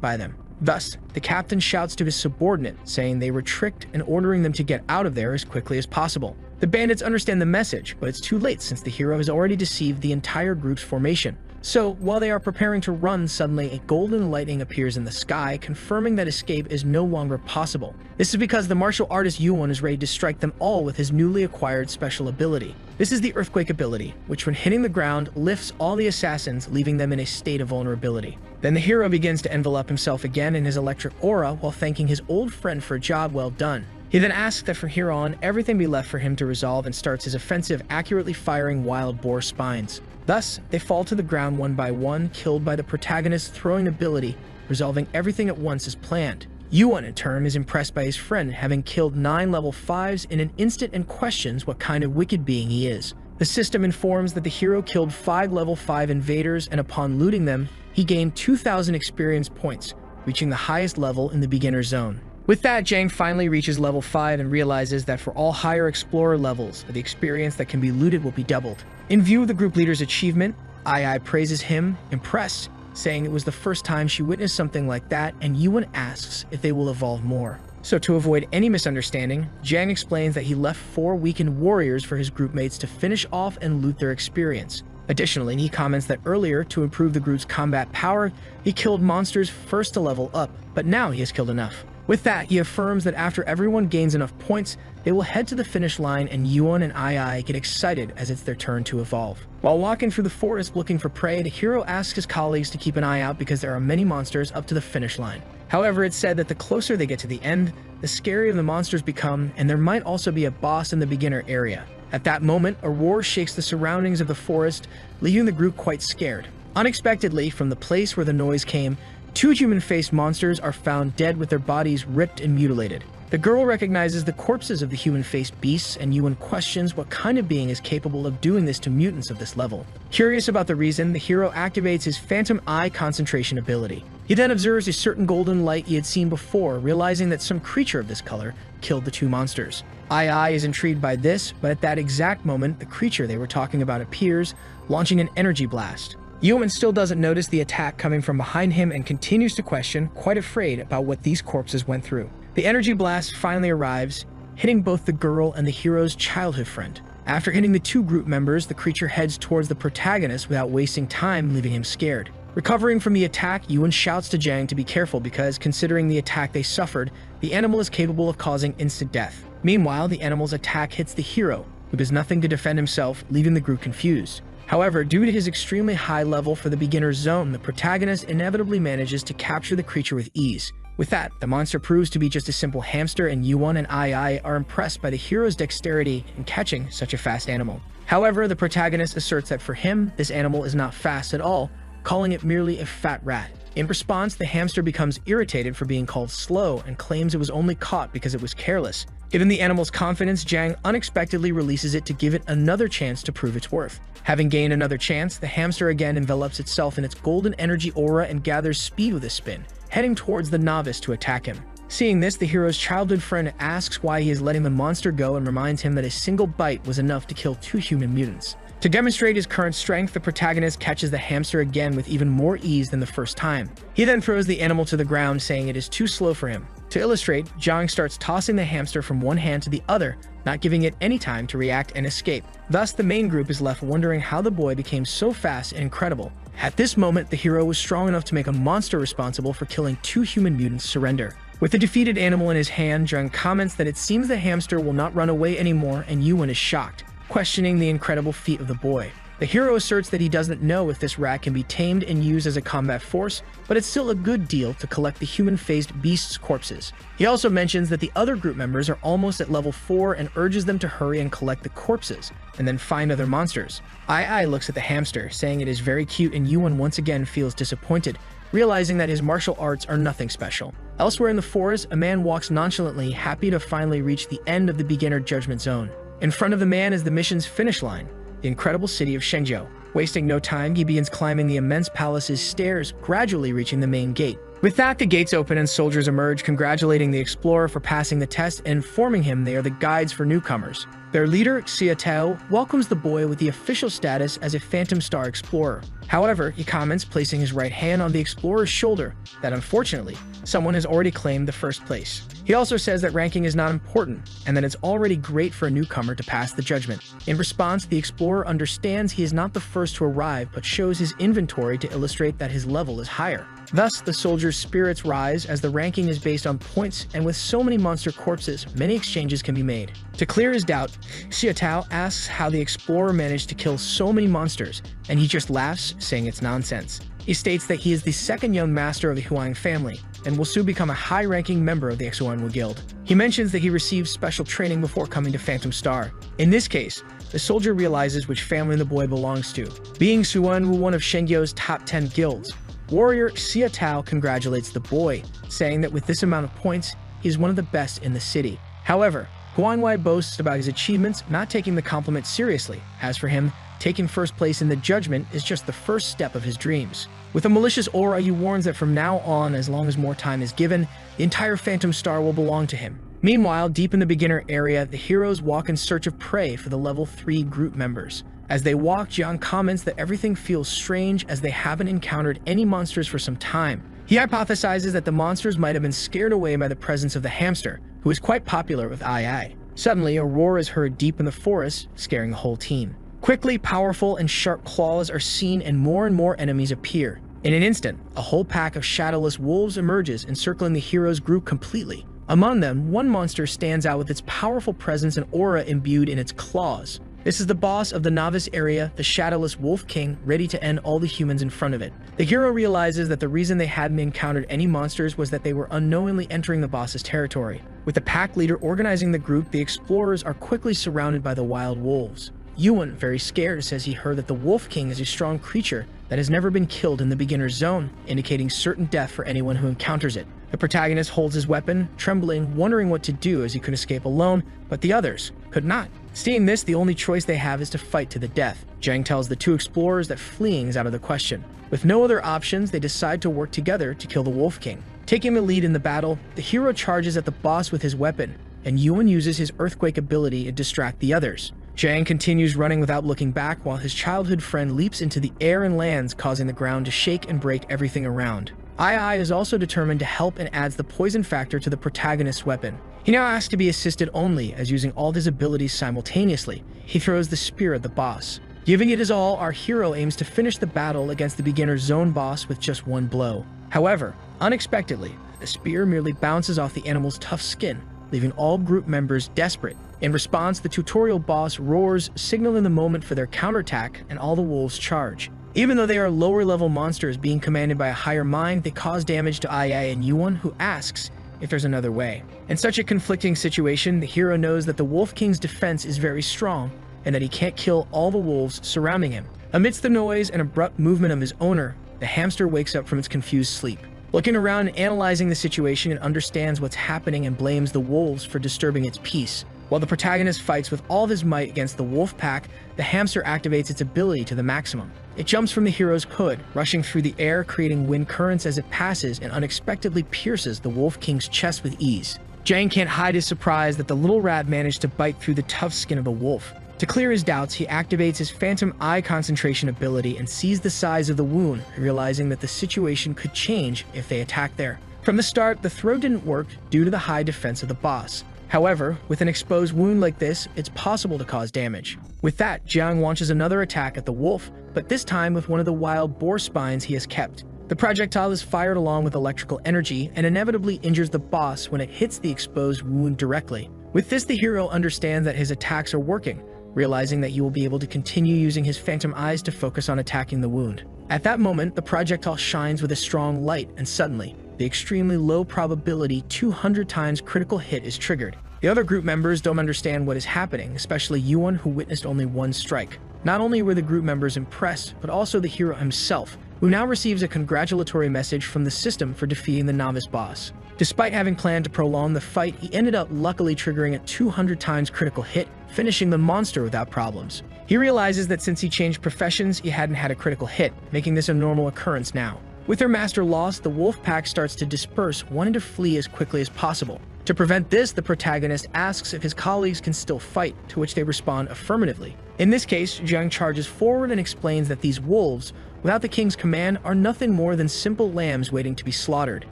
by them. Thus, the captain shouts to his subordinate, saying they were tricked and ordering them to get out of there as quickly as possible. The bandits understand the message, but it's too late since the hero has already deceived the entire group's formation. So, while they are preparing to run, suddenly a golden lightning appears in the sky, confirming that escape is no longer possible. This is because the martial artist Yuan is ready to strike them all with his newly acquired special ability. This is the Earthquake ability, which when hitting the ground, lifts all the assassins, leaving them in a state of vulnerability. Then the hero begins to envelop himself again in his electric aura while thanking his old friend for a job well done. He then asks that from here on, everything be left for him to resolve and starts his offensive, accurately firing wild boar spines. Thus, they fall to the ground one by one, killed by the protagonist's throwing ability, resolving everything at once as planned. Yuan, in turn, is impressed by his friend, having killed 9 level 5s in an instant and questions what kind of wicked being he is. The system informs that the hero killed 5 level 5 invaders, and upon looting them, he gained 2,000 experience points, reaching the highest level in the beginner zone. With that, Jang finally reaches level 5 and realizes that for all higher explorer levels, the experience that can be looted will be doubled. In view of the group leader's achievement, Ai praises him, impressed, saying it was the first time she witnessed something like that, and Yuan asks if they will evolve more. So to avoid any misunderstanding, Jang explains that he left 4 weakened warriors for his group mates to finish off and loot their experience. Additionally, he comments that earlier, to improve the group's combat power, he killed monsters first to level up, but now he has killed enough. With that, he affirms that after everyone gains enough points, they will head to the finish line, and Yuan and Ai get excited as it's their turn to evolve. While walking through the forest looking for prey, the hero asks his colleagues to keep an eye out because there are many monsters up to the finish line. However, it's said that the closer they get to the end, the scarier the monsters become, and there might also be a boss in the beginner area. At that moment, a roar shakes the surroundings of the forest, leaving the group quite scared. Unexpectedly, from the place where the noise came, 2 human-faced monsters are found dead with their bodies ripped and mutilated. The girl recognizes the corpses of the human-faced beasts, and Yuan questions what kind of being is capable of doing this to mutants of this level. Curious about the reason, the hero activates his Phantom Eye concentration ability. He then observes a certain golden light he had seen before, realizing that some creature of this color killed the 2 monsters. Ai is intrigued by this, but at that exact moment, the creature they were talking about appears, launching an energy blast. Yuan still doesn't notice the attack coming from behind him and continues to question, quite afraid about what these corpses went through. The energy blast finally arrives, hitting both the girl and the hero's childhood friend. After hitting the 2 group members, the creature heads towards the protagonist without wasting time, leaving him scared. Recovering from the attack, Yuan shouts to Jang to be careful because, considering the attack they suffered, the animal is capable of causing instant death. Meanwhile, the animal's attack hits the hero, who does nothing to defend himself, leaving the group confused. However, due to his extremely high level for the beginner zone, the protagonist inevitably manages to capture the creature with ease. With that, the monster proves to be just a simple hamster, and Yuan and Ai are impressed by the hero's dexterity in catching such a fast animal. However, the protagonist asserts that for him, this animal is not fast at all, calling it merely a fat rat. In response, the hamster becomes irritated for being called slow and claims it was only caught because it was careless. Given the animal's confidence, Jang unexpectedly releases it to give it another chance to prove its worth. Having gained another chance, the hamster again envelops itself in its golden energy aura and gathers speed with a spin, heading towards the novice to attack him. Seeing this, the hero's childhood friend asks why he is letting the monster go and reminds him that a single bite was enough to kill 2 human mutants. To demonstrate his current strength, the protagonist catches the hamster again with even more ease than the first time. He then throws the animal to the ground, saying it is too slow for him. To illustrate, Jang starts tossing the hamster from one hand to the other, not giving it any time to react and escape. Thus, the main group is left wondering how the boy became so fast and incredible. At this moment, the hero was strong enough to make a monster responsible for killing 2 human mutants surrender. With the defeated animal in his hand, Jang comments that it seems the hamster will not run away anymore, and Yuan is shocked, questioning the incredible feat of the boy. The hero asserts that he doesn't know if this rat can be tamed and used as a combat force, but it's still a good deal to collect the human-faced beast's corpses. He also mentions that the other group members are almost at level 4 and urges them to hurry and collect the corpses, and then find other monsters. Ai looks at the hamster, saying it is very cute, and Yuan once again feels disappointed, realizing that his martial arts are nothing special. Elsewhere in the forest, a man walks nonchalantly, happy to finally reach the end of the beginner judgment zone. In front of the man is the mission's finish line, the incredible city of Shenzhou. Wasting no time, he begins climbing the immense palace's stairs, gradually reaching the main gate. With that, the gates open and soldiers emerge, congratulating the explorer for passing the test and informing him they are the guides for newcomers. Their leader, Xiaotao, welcomes the boy with the official status as a Phantom Star explorer. However, he comments, placing his right hand on the explorer's shoulder, that unfortunately, someone has already claimed the first place. He also says that ranking is not important, and that it's already great for a newcomer to pass the judgment. In response, the explorer understands he is not the first to arrive, but shows his inventory to illustrate that his level is higher. Thus, the soldier's spirits rise as the ranking is based on points, and with so many monster corpses, many exchanges can be made. To clear his doubt, Xiaotao asks how the explorer managed to kill so many monsters, and he just laughs, saying it's nonsense. He states that he is the second young master of the Huang family, and will soon become a high-ranking member of the ʟᴏᴅ Guild. He mentions that he received special training before coming to Phantom Star. In this case, the soldier realizes which family the boy belongs to, being ʟᴅᴅ one of Shenzhou's top 10 guilds. Warrior Xiaotao congratulates the boy, saying that with this amount of points, he is one of the best in the city. However, Huanwei boasts about his achievements, not taking the compliment seriously. As for him, taking first place in the judgment is just the first step of his dreams. With a malicious aura, he warns that from now on, as long as more time is given, the entire Phantom Star will belong to him. Meanwhile, deep in the beginner area, the heroes walk in search of prey for the level 3 group members. As they walk, Jiang comments that everything feels strange as they haven't encountered any monsters for some time. He hypothesizes that the monsters might have been scared away by the presence of the hamster, who is quite popular with Ai. Suddenly, a roar is heard deep in the forest, scaring the whole team. Quickly, powerful and sharp claws are seen and more enemies appear. In an instant, a whole pack of shadowless wolves emerges, encircling the heroes' group completely. Among them, one monster stands out with its powerful presence and aura imbued in its claws. This is the boss of the novice area, the Shadowless Wolf King, ready to end all the humans in front of it. The hero realizes that the reason they hadn't encountered any monsters was that they were unknowingly entering the boss's territory. With the pack leader organizing the group, the explorers are quickly surrounded by the wild wolves. Yuan, very scared, says he heard that the Wolf King is a strong creature that has never been killed in the beginner's zone, indicating certain death for anyone who encounters it. The protagonist holds his weapon, trembling, wondering what to do as he could escape alone, but the others could not. Seeing this, the only choice they have is to fight to the death. Jiang tells the two explorers that fleeing is out of the question. With no other options, they decide to work together to kill the Wolf King. Taking the lead in the battle, the hero charges at the boss with his weapon, and Yuan uses his earthquake ability to distract the others. Jiang continues running without looking back while his childhood friend leaps into the air and lands, causing the ground to shake and break everything around. Ai is also determined to help and adds the poison factor to the protagonist's weapon. He now asks to be assisted only, as using all his abilities simultaneously, he throws the spear at the boss. Giving it his all, our hero aims to finish the battle against the beginner's zone boss with just one blow. However, unexpectedly, the spear merely bounces off the animal's tough skin, leaving all group members desperate. In response, the tutorial boss roars, signaling the moment for their counterattack, and all the wolves charge. Even though they are lower-level monsters being commanded by a higher mind, they cause damage to Ai and Yuan, who asks if there's another way. In such a conflicting situation, the hero knows that the Wolf King's defense is very strong, and that he can't kill all the wolves surrounding him. Amidst the noise and abrupt movement of his owner, the hamster wakes up from its confused sleep. Looking around and analyzing the situation, it understands what's happening and blames the wolves for disturbing its peace. While the protagonist fights with all of his might against the wolf pack, the hamster activates its ability to the maximum. It jumps from the hero's hood, rushing through the air, creating wind currents as it passes, and unexpectedly pierces the Wolf King's chest with ease. Jiang can't hide his surprise that the little rat managed to bite through the tough skin of the wolf. To clear his doubts, he activates his Phantom Eye concentration ability and sees the size of the wound, realizing that the situation could change if they attack there. From the start, the throw didn't work due to the high defense of the boss. However, with an exposed wound like this, it's possible to cause damage. With that, Jiang launches another attack at the wolf, but this time with one of the wild boar spines he has kept. The projectile is fired along with electrical energy and inevitably injures the boss when it hits the exposed wound directly. With this, the hero understands that his attacks are working, realizing that he will be able to continue using his phantom eyes to focus on attacking the wound. At that moment, the projectile shines with a strong light, and suddenly, the extremely low probability 200 times critical hit is triggered. The other group members don't understand what is happening, especially Yuan, who witnessed only one strike. Not only were the group members impressed, but also the hero himself, who now receives a congratulatory message from the system for defeating the novice boss. Despite having planned to prolong the fight, he ended up luckily triggering a 200 times critical hit, finishing the monster without problems. He realizes that since he changed professions, he hadn't had a critical hit, making this a normal occurrence now. With their master lost, the wolf pack starts to disperse, wanting to flee as quickly as possible. To prevent this, the protagonist asks if his colleagues can still fight, to which they respond affirmatively. In this case, Jiang charges forward and explains that these wolves, without the king's command, are nothing more than simple lambs waiting to be slaughtered.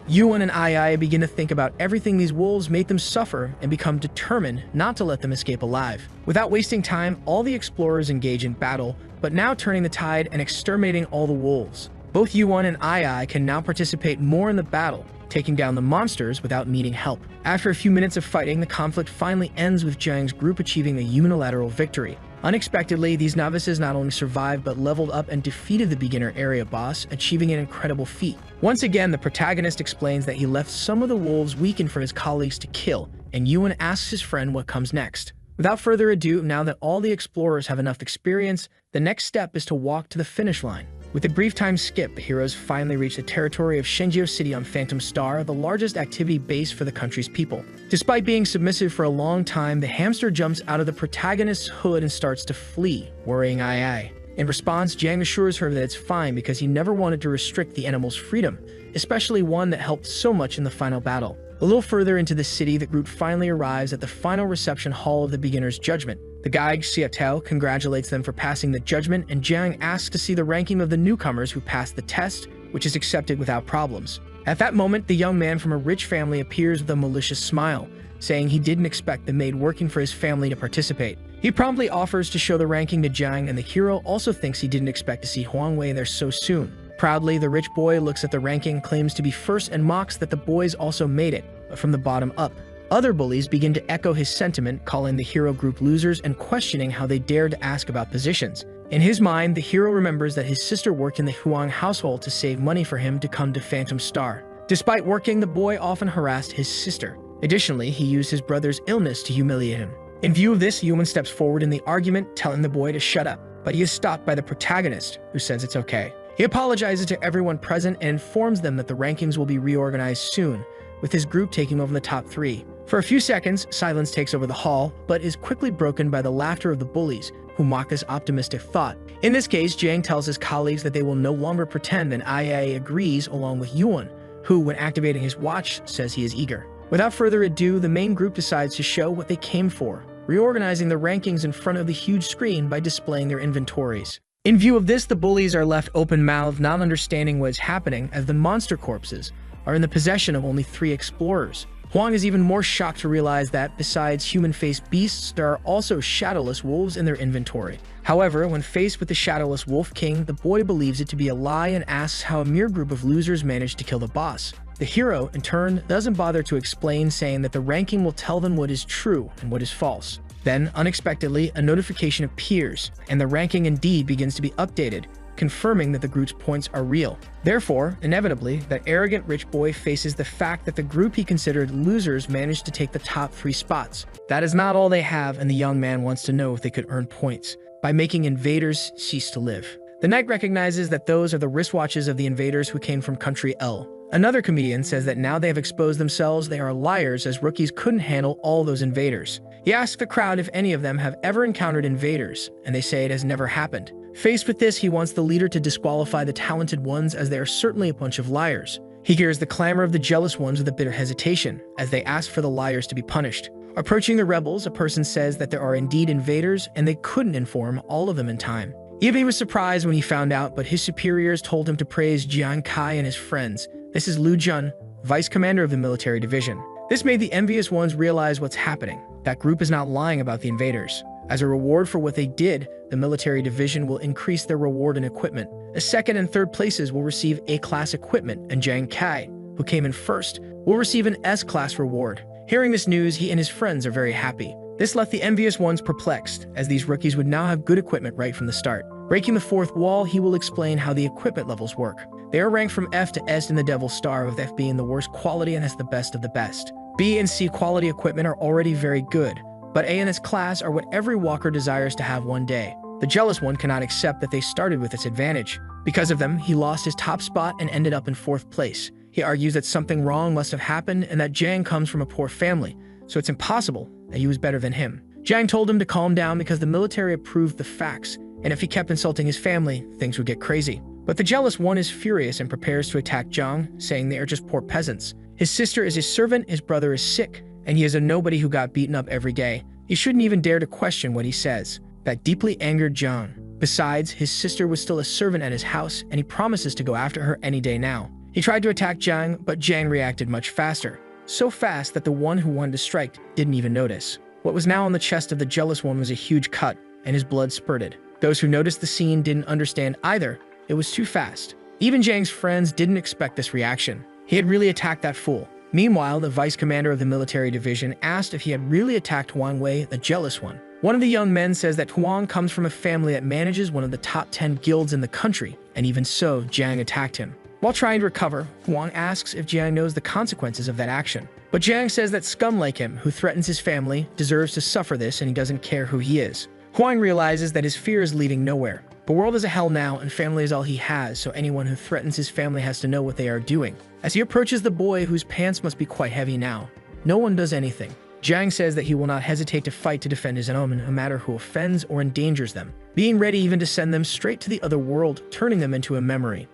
Yuan and Ai begin to think about everything these wolves made them suffer and become determined not to let them escape alive. Without wasting time, all the explorers engage in battle, but now turning the tide and exterminating all the wolves. Both Yuan and Ai can now participate more in the battle, taking down the monsters without needing help. After a few minutes of fighting, the conflict finally ends with Jiang's group achieving a unilateral victory. Unexpectedly, these novices not only survived but leveled up and defeated the beginner area boss, achieving an incredible feat. Once again, the protagonist explains that he left some of the wolves weakened for his colleagues to kill, and Yuan asks his friend what comes next. Without further ado, now that all the explorers have enough experience, the next step is to walk to the finish line. With a brief time skip, the heroes finally reach the territory of Shenzhou City on Phantom Star, the largest activity base for the country's people. Despite being submissive for a long time, the hamster jumps out of the protagonist's hood and starts to flee, worrying Ai. In response, Jiang assures her that it's fine because he never wanted to restrict the animal's freedom, especially one that helped so much in the final battle. A little further into the city, the group finally arrives at the final reception hall of the beginner's judgment. The guide, Xiaotao, congratulates them for passing the judgment, and Jiang asks to see the ranking of the newcomers who passed the test, which is accepted without problems. At that moment, the young man from a rich family appears with a malicious smile, saying he didn't expect the maid working for his family to participate. He promptly offers to show the ranking to Jiang, and the hero also thinks he didn't expect to see Huang Wei there so soon. Proudly, the rich boy looks at the ranking, claims to be first, and mocks that the boys also made it, but from the bottom up. Other bullies begin to echo his sentiment, calling the hero group losers and questioning how they dared to ask about positions. In his mind, the hero remembers that his sister worked in the Huang household to save money for him to come to Phantom Star. Despite working, the boy often harassed his sister. Additionally, he used his brother's illness to humiliate him. In view of this, Yuan steps forward in the argument, telling the boy to shut up, but he is stopped by the protagonist, who says it's okay. He apologizes to everyone present and informs them that the rankings will be reorganized soon, with his group taking over the top 3. For a few seconds, silence takes over the hall, but is quickly broken by the laughter of the bullies, who mock this optimistic thought. In this case, Jiang tells his colleagues that they will no longer pretend, and Ai agrees along with Yuan, who, when activating his watch, says he is eager. Without further ado, the main group decides to show what they came for, reorganizing the rankings in front of the huge screen by displaying their inventories. In view of this, the bullies are left open-mouthed, not understanding what is happening, as the monster corpses are in the possession of only 3 explorers. Huang is even more shocked to realize that, besides human-faced beasts, there are also shadowless wolves in their inventory. However, when faced with the shadowless Wolf King, the boy believes it to be a lie and asks how a mere group of losers managed to kill the boss. The hero, in turn, doesn't bother to explain, saying that the ranking will tell them what is true and what is false. Then, unexpectedly, a notification appears, and the ranking indeed begins to be updated, confirming that the group's points are real. Therefore, inevitably, that arrogant rich boy faces the fact that the group he considered losers managed to take the top 3 spots. That is not all they have, and the young man wants to know if they could earn points by making invaders cease to live. The knight recognizes that those are the wristwatches of the invaders who came from country L. Another comedian says that now they have exposed themselves, they are liars, as rookies couldn't handle all those invaders. He asks the crowd if any of them have ever encountered invaders, and they say it has never happened. Faced with this, he wants the leader to disqualify the talented ones, as they are certainly a bunch of liars. He hears the clamor of the jealous ones with a bitter hesitation, as they ask for the liars to be punished. Approaching the rebels, a person says that there are indeed invaders, and they couldn't inform all of them in time. He was surprised when he found out, but his superiors told him to praise Jiang Kai and his friends. This is Lu Jun, vice commander of the military division. This made the envious ones realize what's happening. That group is not lying about the invaders. As a reward for what they did, the military division will increase their reward in equipment. The 2nd and 3rd places will receive A-class equipment, and Jiang Kai, who came in first, will receive an S-class reward. Hearing this news, he and his friends are very happy. This left the envious ones perplexed, as these rookies would now have good equipment right from the start. Breaking the 4th wall, he will explain how the equipment levels work. They are ranked from F to S in the Devil's Star, with F being the worst quality and has the best of the best. B and C quality equipment are already very good, but A and S class are what every walker desires to have one day. The jealous one cannot accept that they started with this advantage. Because of them, he lost his top spot and ended up in 4th place. He argues that something wrong must have happened and that Jang comes from a poor family, so it's impossible that he was better than him. Jang told him to calm down because the military approved the facts, and if he kept insulting his family, things would get crazy. But the jealous one is furious and prepares to attack Jang, saying they are just poor peasants. His sister is his servant, his brother is sick, and he is a nobody who got beaten up every day. He shouldn't even dare to question what he says. That deeply angered Jang. Besides, his sister was still a servant at his house, and he promises to go after her any day now. He tried to attack Jang, but Jang reacted much faster. So fast that the one who wanted to strike didn't even notice. What was now on the chest of the jealous one was a huge cut, and his blood spurted. Those who noticed the scene didn't understand either. It was too fast. Even Jang's friends didn't expect this reaction. He had really attacked that fool. Meanwhile, the vice commander of the military division asked if he had really attacked Huang Wei, the jealous one. One of the young men says that Huang comes from a family that manages one of the top 10 guilds in the country, and even so, Jang attacked him. While trying to recover, Huang asks if Jang knows the consequences of that action. But Jang says that scum like him, who threatens his family, deserves to suffer this and he doesn't care who he is. Huang realizes that his fear is leading nowhere. The world is a hell now and family is all he has, so anyone who threatens his family has to know what they are doing. As he approaches the boy, whose pants must be quite heavy now, no one does anything. Jang says that he will not hesitate to fight to defend his own, no matter who offends or endangers them, being ready even to send them straight to the other world, turning them into a memory.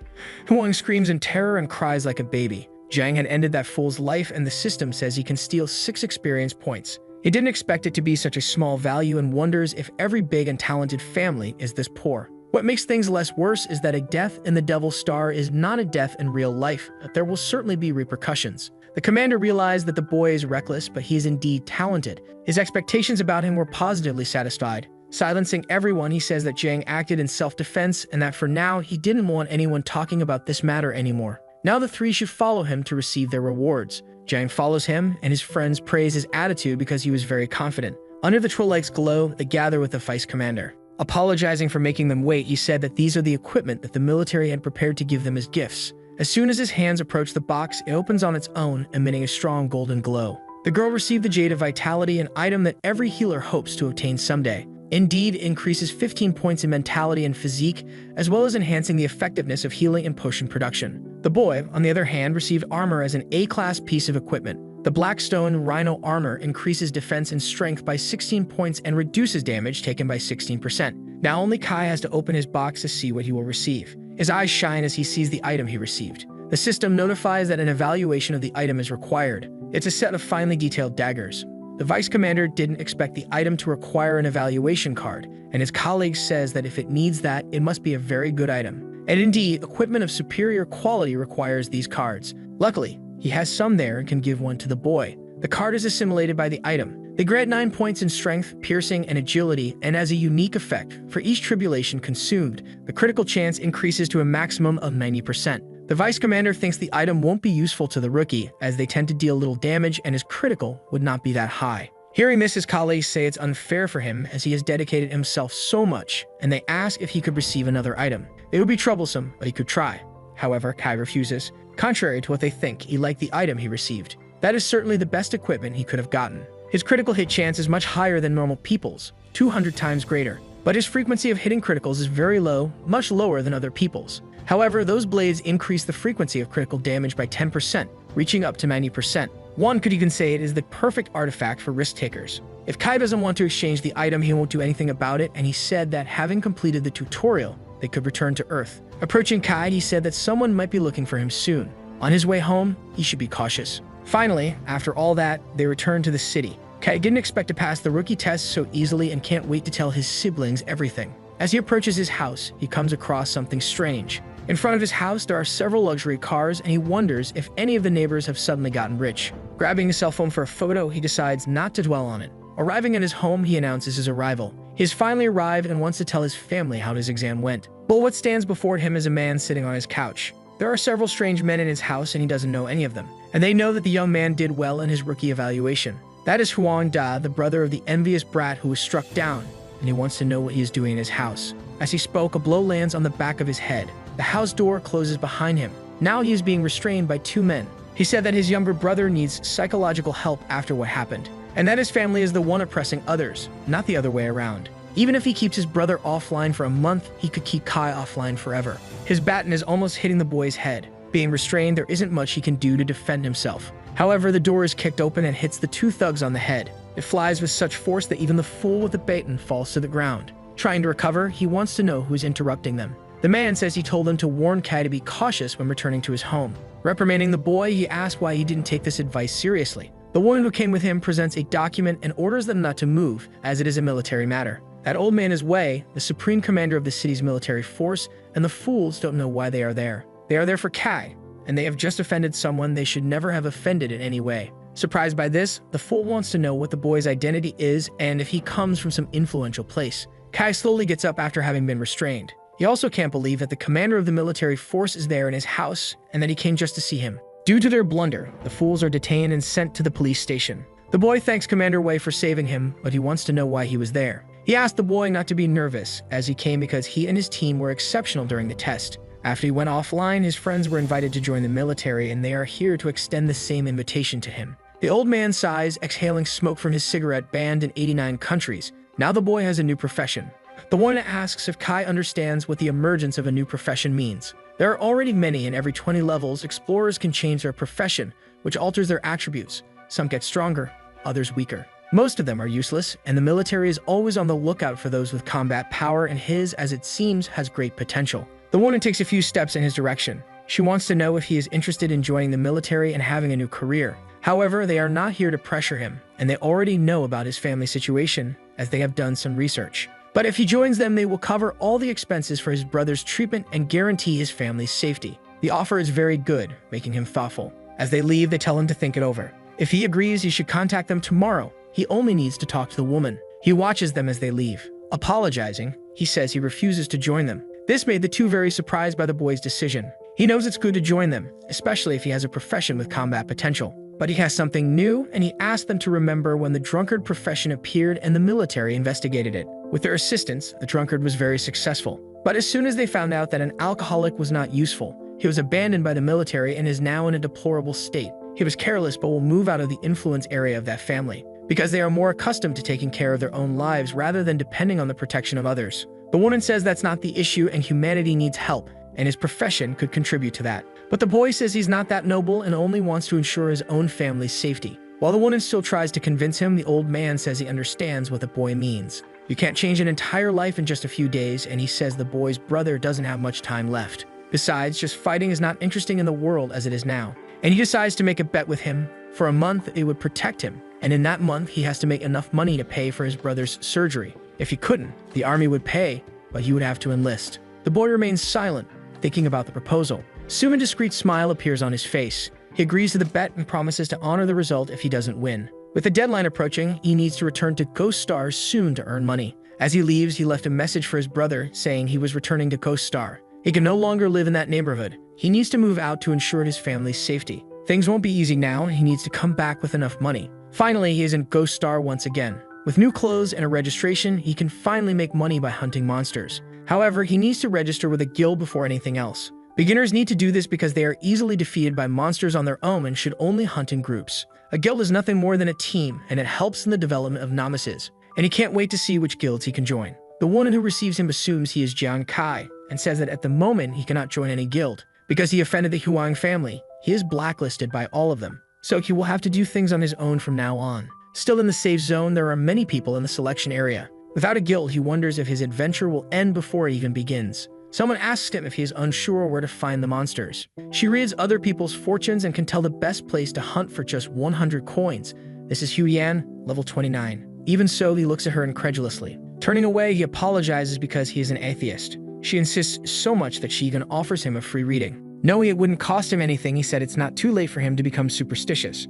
Huang screams in terror and cries like a baby. Jang had ended that fool's life, and the system says he can steal 6 experience points. He didn't expect it to be such a small value and wonders if every big and talented family is this poor. What makes things less worse is that a death in the Devil's Star is not a death in real life, but there will certainly be repercussions. The commander realized that the boy is reckless, but he is indeed talented. His expectations about him were positively satisfied. Silencing everyone, he says that Jang acted in self-defense and that for now, he didn't want anyone talking about this matter anymore. Now the 3 should follow him to receive their rewards. Jang follows him, and his friends praise his attitude because he was very confident. Under the ʟᴏ glow, they gather with the vice commander. Apologizing for making them wait, he said that these are the equipment that the military had prepared to give them as gifts. As soon as his hands approach the box, it opens on its own, emitting a strong golden glow. The girl received the Jade of Vitality, an item that every healer hopes to obtain someday. Indeed, it increases 15 points in mentality and physique, as well as enhancing the effectiveness of healing and potion production. The boy, on the other hand, received armor as an A-class piece of equipment. The Blackstone Rhino armor increases defense and strength by 16 points and reduces damage taken by 16%. Now only Kai has to open his box to see what he will receive. His eyes shine as he sees the item he received. The system notifies that an evaluation of the item is required. It's a set of finely detailed daggers. The vice commander didn't expect the item to require an evaluation card, and his colleague says that if it needs that, it must be a very good item. And indeed, equipment of superior quality requires these cards. Luckily, he has some there and can give one to the boy. The card is assimilated by the item. They grant 9 points in strength, piercing, and agility, and as a unique effect, for each tribulation consumed, the critical chance increases to a maximum of 90%. The vice commander thinks the item won't be useful to the rookie, as they tend to deal little damage and his critical would not be that high. Hearing this, his colleagues say it's unfair for him as he has dedicated himself so much, and they ask if he could receive another item. It would be troublesome, but he could try. However, Kai refuses. Contrary to what they think, he liked the item he received. That is certainly the best equipment he could have gotten. His critical hit chance is much higher than normal people's, 200 times greater. But his frequency of hitting criticals is very low, much lower than other people's. However, those blades increase the frequency of critical damage by 10%, reaching up to 90%. One could even say it is the perfect artifact for risk takers. If Kai doesn't want to exchange the item, he won't do anything about it, and he said that having completed the tutorial, they could return to Earth. Approaching Kai, he said that someone might be looking for him soon. On his way home, he should be cautious. Finally, after all that, they return to the city. Kai didn't expect to pass the rookie test so easily and can't wait to tell his siblings everything. As he approaches his house, he comes across something strange. In front of his house, there are several luxury cars, and he wonders if any of the neighbors have suddenly gotten rich. Grabbing his cell phone for a photo, he decides not to dwell on it. Arriving at his home, he announces his arrival. He has finally arrived and wants to tell his family how his exam went. But what stands before him is a man sitting on his couch. There are several strange men in his house, and he doesn't know any of them. And they know that the young man did well in his rookie evaluation. That is Huang Da, the brother of the envious brat who was struck down, and he wants to know what he is doing in his house. As he spoke, a blow lands on the back of his head. The house door closes behind him. Now he is being restrained by 2 men. He said that his younger brother needs psychological help after what happened, and that his family is the one oppressing others, not the other way around. Even if he keeps his brother offline for a month, he could keep Kai offline forever. His baton is almost hitting the boy's head. Being restrained, there isn't much he can do to defend himself. However, the door is kicked open and hits the two thugs on the head. It flies with such force that even the fool with the baton falls to the ground. Trying to recover, he wants to know who is interrupting them. The man says he told him to warn Kai to be cautious when returning to his home. Reprimanding the boy, he asks why he didn't take this advice seriously. The woman who came with him presents a document and orders them not to move, as it is a military matter. That old man is Wei, the supreme commander of the city's military force, and the fools don't know why they are there. They are there for Kai, and they have just offended someone they should never have offended in any way. Surprised by this, the fool wants to know what the boy's identity is and if he comes from some influential place. Kai slowly gets up after having been restrained. He also can't believe that the commander of the military force is there in his house and that he came just to see him. Due to their blunder, the fools are detained and sent to the police station. The boy thanks Commander Wei for saving him, but he wants to know why he was there. He asked the boy not to be nervous, as he came because he and his team were exceptional during the test. After he went offline, his friends were invited to join the military, and they are here to extend the same invitation to him. The old man sighs, exhaling smoke from his cigarette banned in 89 countries. Now the boy has a new profession. The one asks if Kai understands what the emergence of a new profession means. There are already many, and every 20 levels, explorers can change their profession, which alters their attributes. Some get stronger, others weaker. Most of them are useless, and the military is always on the lookout for those with combat power, and his, as it seems, has great potential. The woman takes a few steps in his direction. She wants to know if he is interested in joining the military and having a new career. However, they are not here to pressure him, and they already know about his family situation, as they have done some research. But if he joins them, they will cover all the expenses for his brother's treatment and guarantee his family's safety. The offer is very good, making him thoughtful. As they leave, they tell him to think it over. If he agrees, he should contact them tomorrow. He only needs to talk to the woman. He watches them as they leave. Apologizing, he says he refuses to join them. This made the two very surprised by the boy's decision. He knows it's good to join them, especially if he has a profession with combat potential. But he has something new, and he asked them to remember when the drunkard profession appeared and the military investigated it. With their assistance, the drunkard was very successful. But as soon as they found out that an alcoholic was not useful, he was abandoned by the military and is now in a deplorable state. He was careless but will move out of the influence area of that family, because they are more accustomed to taking care of their own lives rather than depending on the protection of others. The woman says that's not the issue and humanity needs help, and his profession could contribute to that. But the boy says he's not that noble and only wants to ensure his own family's safety. While the woman still tries to convince him, the old man says he understands what the boy means. You can't change an entire life in just a few days, and he says the boy's brother doesn't have much time left. Besides, just fighting is not interesting in the world as it is now. And he decides to make a bet with him. For a month, it would protect him, and in that month, he has to make enough money to pay for his brother's surgery. If he couldn't, the army would pay, but he would have to enlist. The boy remains silent, thinking about the proposal. Soon a discreet smile appears on his face. He agrees to the bet and promises to honor the result if he doesn't win. With the deadline approaching, he needs to return to Ghost Star soon to earn money. As he leaves, he left a message for his brother saying he was returning to Ghost Star. He can no longer live in that neighborhood. He needs to move out to ensure his family's safety. Things won't be easy now, and he needs to come back with enough money. Finally, he is in Ghost Star once again. With new clothes and a registration, he can finally make money by hunting monsters. However, he needs to register with a guild before anything else. Beginners need to do this because they are easily defeated by monsters on their own and should only hunt in groups. A guild is nothing more than a team, and it helps in the development of novices. And he can't wait to see which guilds he can join. The woman who receives him assumes he is Jiang Kai, and says that at the moment he cannot join any guild. Because he offended the Huang family, he is blacklisted by all of them. So he will have to do things on his own from now on. Still in the safe zone, there are many people in the selection area. Without a guild, he wonders if his adventure will end before it even begins. Someone asks him if he is unsure where to find the monsters. She reads other people's fortunes and can tell the best place to hunt for just 100 coins. This is Hu Yan, level 29. Even so, he looks at her incredulously. Turning away, he apologizes because he is an atheist. She insists so much that she even offers him a free reading. Knowing it wouldn't cost him anything, he said it's not too late for him to become superstitious.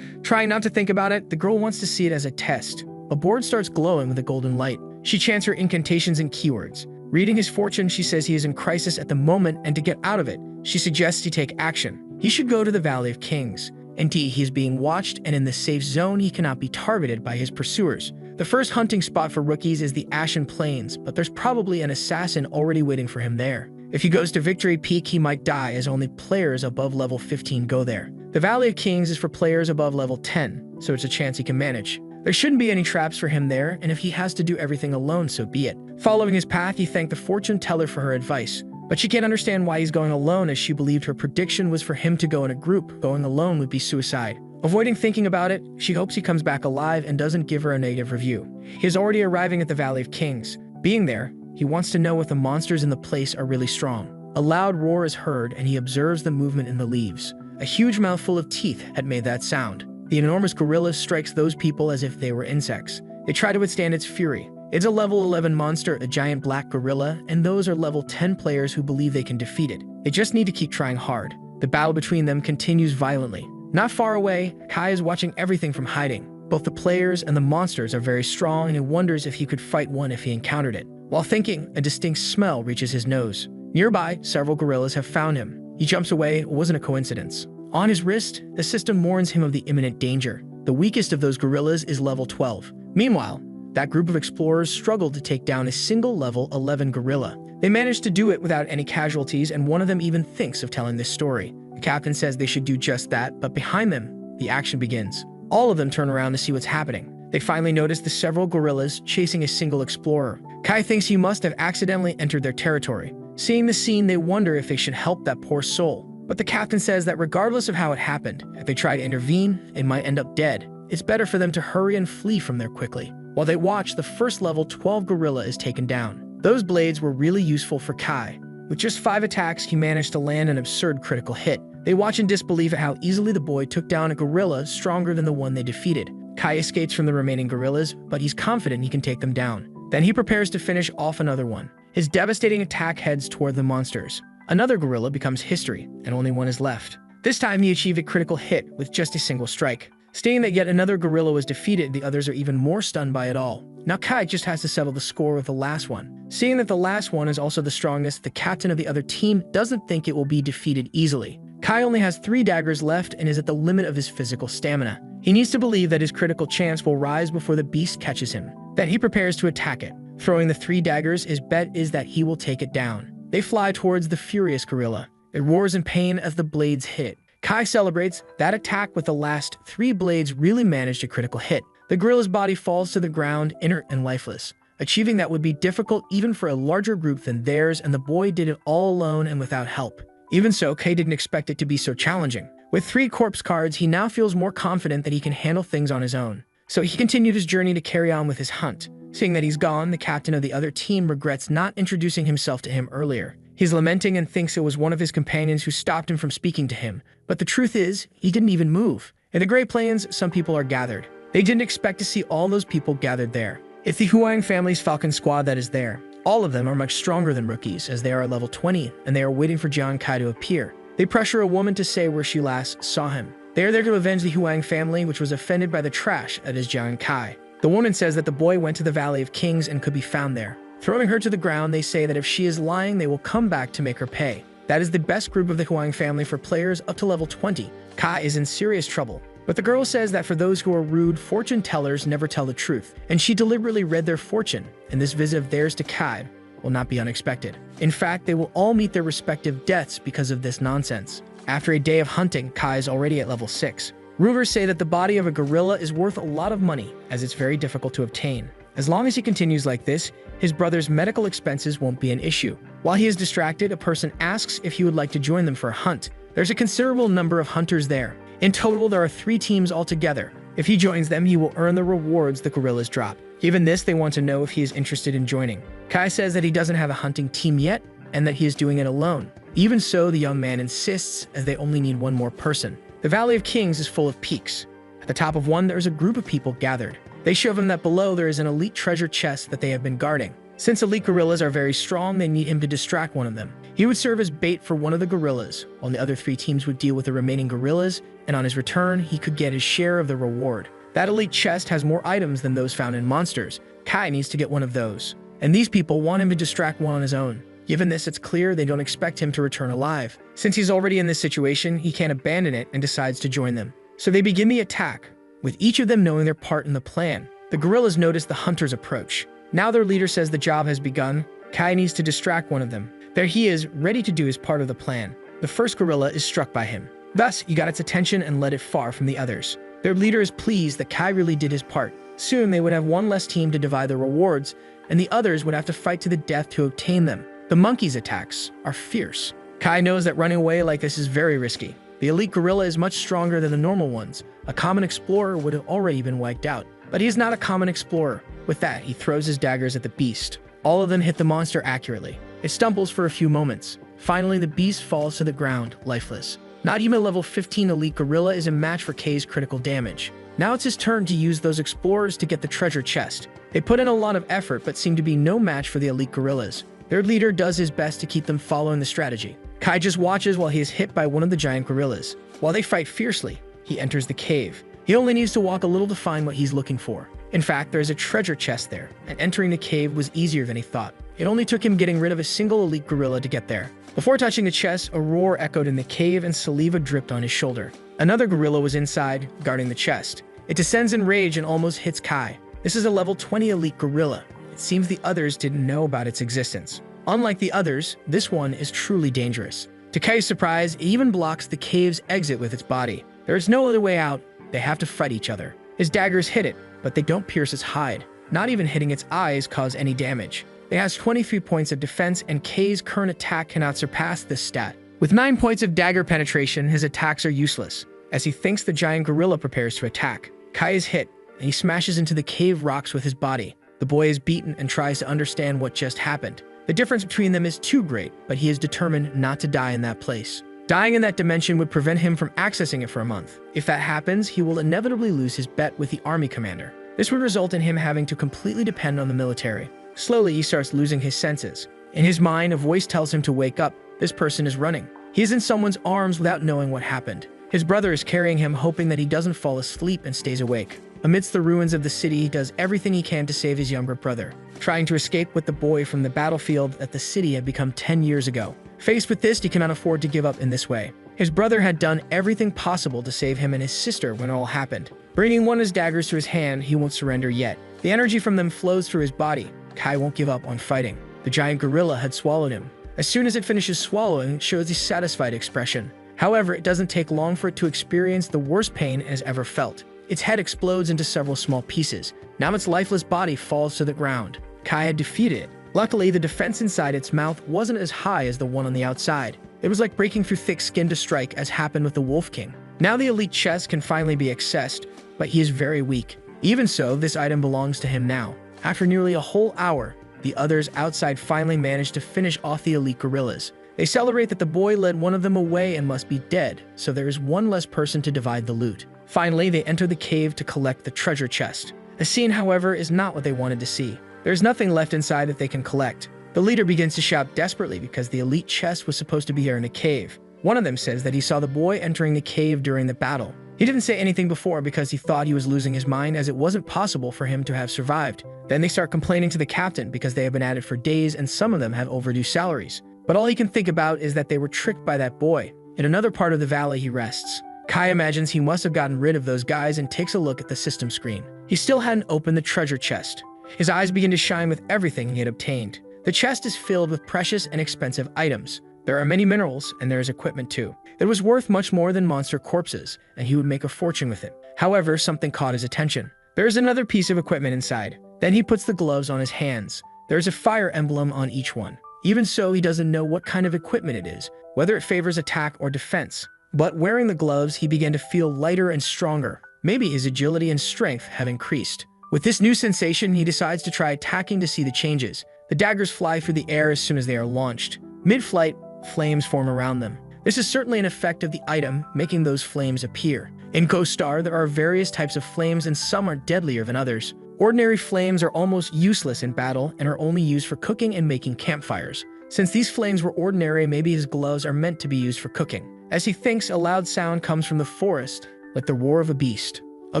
Trying not to think about it, the girl wants to see it as a test. A board starts glowing with a golden light. She chants her incantations and keywords. Reading his fortune, she says he is in crisis at the moment, and to get out of it, she suggests he take action. He should go to the Valley of Kings. Indeed, he is being watched, and in the safe zone, he cannot be targeted by his pursuers. The first hunting spot for rookies is the Ashen Plains, but there's probably an assassin already waiting for him there. If he goes to Victory Peak, he might die, as only players above level 15 go there. The Valley of Kings is for players above level 10, so it's a chance he can manage. There shouldn't be any traps for him there, and if he has to do everything alone, so be it. Following his path, he thanked the fortune teller for her advice. But she can't understand why he's going alone, as she believed her prediction was for him to go in a group. Going alone would be suicide. Avoiding thinking about it, she hopes he comes back alive and doesn't give her a negative review. He is already arriving at the Valley of Kings. Being there, he wants to know if the monsters in the place are really strong. A loud roar is heard, and he observes the movement in the leaves. A huge mouthful of teeth had made that sound. The enormous gorilla strikes those people as if they were insects. They try to withstand its fury. It's a level 11 monster, a giant black gorilla, and those are level 10 players who believe they can defeat it. They just need to keep trying hard. The battle between them continues violently. Not far away, Kai is watching everything from hiding. Both the players and the monsters are very strong, and he wonders if he could fight one if he encountered it. While thinking, a distinct smell reaches his nose. Nearby, several gorillas have found him. He jumps away. It wasn't a coincidence. On his wrist, the system warns him of the imminent danger. The weakest of those gorillas is level 12. Meanwhile, that group of explorers struggled to take down a single level 11 gorilla. They managed to do it without any casualties, and one of them even thinks of telling this story. The captain says they should do just that, but behind them, the action begins. All of them turn around to see what's happening. They finally notice the several gorillas chasing a single explorer. Kai thinks he must have accidentally entered their territory. Seeing the scene, they wonder if they should help that poor soul. But the captain says that regardless of how it happened, if they try to intervene, they might end up dead. It's better for them to hurry and flee from there quickly. While they watch, the first level 12 gorilla is taken down. Those blades were really useful for Kai. With just 5 attacks, he managed to land an absurd critical hit. They watch in disbelief at how easily the boy took down a gorilla stronger than the one they defeated. Kai escapes from the remaining gorillas, but he's confident he can take them down. Then he prepares to finish off another one. His devastating attack heads toward the monsters. Another gorilla becomes history, and only one is left. This time he achieved a critical hit with just a single strike. Stating that yet another gorilla was defeated, the others are even more stunned by it all. Now Kai just has to settle the score with the last one. Seeing that the last one is also the strongest, the captain of the other team doesn't think it will be defeated easily. Kai only has 3 daggers left and is at the limit of his physical stamina. He needs to believe that his critical chance will rise before the beast catches him. Then he prepares to attack it. Throwing the 3 daggers, his bet is that he will take it down. They fly towards the furious gorilla. It roars in pain as the blades hit it. Kai celebrates. That attack with the last 3 blades really managed a critical hit. The gorilla's body falls to the ground, inert and lifeless. Achieving that would be difficult even for a larger group than theirs, and the boy did it all alone and without help. Even so, Kai didn't expect it to be so challenging. With 3 corpse cards, he now feels more confident that he can handle things on his own. So he continued his journey to carry on with his hunt. Seeing that he's gone, the captain of the other team regrets not introducing himself to him earlier. He's lamenting and thinks it was one of his companions who stopped him from speaking to him. But the truth is, he didn't even move. In the Great Plains, some people are gathered. They didn't expect to see all those people gathered there. It's the Huang family's Falcon squad that is there. All of them are much stronger than rookies, as they are at level 20, and they are waiting for Jiang Kai to appear. They pressure a woman to say where she last saw him. They are there to avenge the Huang family, which was offended by the trash that is Jiang Kai. The woman says that the boy went to the Valley of Kings and could be found there. Throwing her to the ground, they say that if she is lying, they will come back to make her pay. That is the best group of the Huang family for players up to level 20. Kai is in serious trouble. But the girl says that for those who are rude, fortune tellers never tell the truth, and she deliberately read their fortune, and this visit of theirs to Kai will not be unexpected. In fact, they will all meet their respective deaths because of this nonsense. After a day of hunting, Kai is already at level 6. Rumors say that the body of a gorilla is worth a lot of money, as it's very difficult to obtain. As long as he continues like this, his brother's medical expenses won't be an issue. While he is distracted, a person asks if he would like to join them for a hunt. There's a considerable number of hunters there. In total, there are 3 teams altogether. If he joins them, he will earn the rewards the gorillas drop. Given this, they want to know if he is interested in joining. Kai says that he doesn't have a hunting team yet, and that he is doing it alone. Even so, the young man insists, as they only need one more person. The Valley of Kings is full of peaks. At the top of one, there is a group of people gathered. They show him that below there is an elite treasure chest that they have been guarding. Since elite gorillas are very strong, they need him to distract one of them. He would serve as bait for one of the gorillas, while the other 3 teams would deal with the remaining gorillas, and on his return, he could get his share of the reward. That elite chest has more items than those found in monsters. Kai needs to get one of those. And these people want him to distract one on his own. Given this, it's clear they don't expect him to return alive. Since he's already in this situation, he can't abandon it and decides to join them. So they begin the attack, with each of them knowing their part in the plan. The gorillas notice the hunters approach. Now their leader says the job has begun. Kai needs to distract one of them. There he is, ready to do his part of the plan. The first gorilla is struck by him. Thus, he got its attention and led it far from the others. Their leader is pleased that Kai really did his part. Soon they would have one less team to divide the rewards, and the others would have to fight to the death to obtain them. The monkey's attacks are fierce. Kai knows that running away like this is very risky. The elite gorilla is much stronger than the normal ones. A common explorer would have already been wiped out. But he is not a common explorer. With that, he throws his daggers at the beast. All of them hit the monster accurately. It stumbles for a few moments. Finally, the beast falls to the ground, lifeless. Not even level 15 elite gorilla is a match for K's critical damage. Now it's his turn to use those explorers to get the treasure chest. They put in a lot of effort but seem to be no match for the elite gorillas. Their leader does his best to keep them following the strategy. Kai just watches while he is hit by one of the giant gorillas. While they fight fiercely, he enters the cave. He only needs to walk a little to find what he's looking for. In fact, there is a treasure chest there, and entering the cave was easier than he thought. It only took him getting rid of a single elite gorilla to get there. Before touching the chest, a roar echoed in the cave and saliva dripped on his shoulder. Another gorilla was inside, guarding the chest. It descends in rage and almost hits Kai. This is a level 20 elite gorilla. It seems the others didn't know about its existence. Unlike the others, this one is truly dangerous. To Kai's surprise, it even blocks the cave's exit with its body. There is no other way out. They have to fight each other. His daggers hit it, but they don't pierce its hide. Not even hitting its eyes cause any damage. It has 23 points of defense, and K's current attack cannot surpass this stat. With 9 points of dagger penetration, his attacks are useless. As he thinks the giant gorilla prepares to attack, Kai is hit, and he smashes into the cave rocks with his body. The boy is beaten and tries to understand what just happened. The difference between them is too great, but he is determined not to die in that place. Dying in that dimension would prevent him from accessing it for a month. If that happens, he will inevitably lose his bet with the army commander. This would result in him having to completely depend on the military. Slowly, he starts losing his senses. In his mind, a voice tells him to wake up. This person is running. He is in someone's arms without knowing what happened. His brother is carrying him, hoping that he doesn't fall asleep and stays awake. Amidst the ruins of the city, he does everything he can to save his younger brother, trying to escape with the boy from the battlefield that the city had become 10 years ago. Faced with this, he cannot afford to give up in this way. His brother had done everything possible to save him and his sister when it all happened. Bringing one of his daggers to his hand, he won't surrender yet. The energy from them flows through his body. Kai won't give up on fighting. The giant gorilla had swallowed him. As soon as it finishes swallowing, it shows a satisfied expression. However, it doesn't take long for it to experience the worst pain it has ever felt. Its head explodes into several small pieces. Now its lifeless body falls to the ground. Kai had defeated it. Luckily, the defense inside its mouth wasn't as high as the one on the outside. It was like breaking through thick skin to strike, as happened with the Wolf King. Now the elite chest can finally be accessed, but he is very weak. Even so, this item belongs to him now. After nearly a whole hour, the others outside finally managed to finish off the elite gorillas. They celebrate that the boy led one of them away and must be dead, so there is one less person to divide the loot. Finally, they enter the cave to collect the treasure chest. The scene, however, is not what they wanted to see. There is nothing left inside that they can collect. The leader begins to shout desperately because the elite chest was supposed to be here in a cave. One of them says that he saw the boy entering the cave during the battle. He didn't say anything before because he thought he was losing his mind, as it wasn't possible for him to have survived. Then they start complaining to the captain because they have been at it for days and some of them have overdue salaries. But all he can think about is that they were tricked by that boy. In another part of the valley, he rests. Kai imagines he must have gotten rid of those guys and takes a look at the system screen. He still hadn't opened the treasure chest. His eyes begin to shine with everything he had obtained. The chest is filled with precious and expensive items. There are many minerals, and there is equipment too. It was worth much more than monster corpses, and he would make a fortune with it. However, something caught his attention. There is another piece of equipment inside. Then he puts the gloves on his hands. There is a fire emblem on each one. Even so, he doesn't know what kind of equipment it is, whether it favors attack or defense. But wearing the gloves, he began to feel lighter and stronger. Maybe his agility and strength have increased. With this new sensation, he decides to try attacking to see the changes. The daggers fly through the air as soon as they are launched. Mid-flight, flames form around them. This is certainly an effect of the item, making those flames appear. In Ghost Star, there are various types of flames and some are deadlier than others. Ordinary flames are almost useless in battle and are only used for cooking and making campfires. Since these flames were ordinary, maybe his gloves are meant to be used for cooking. As he thinks, a loud sound comes from the forest, like the roar of a beast. A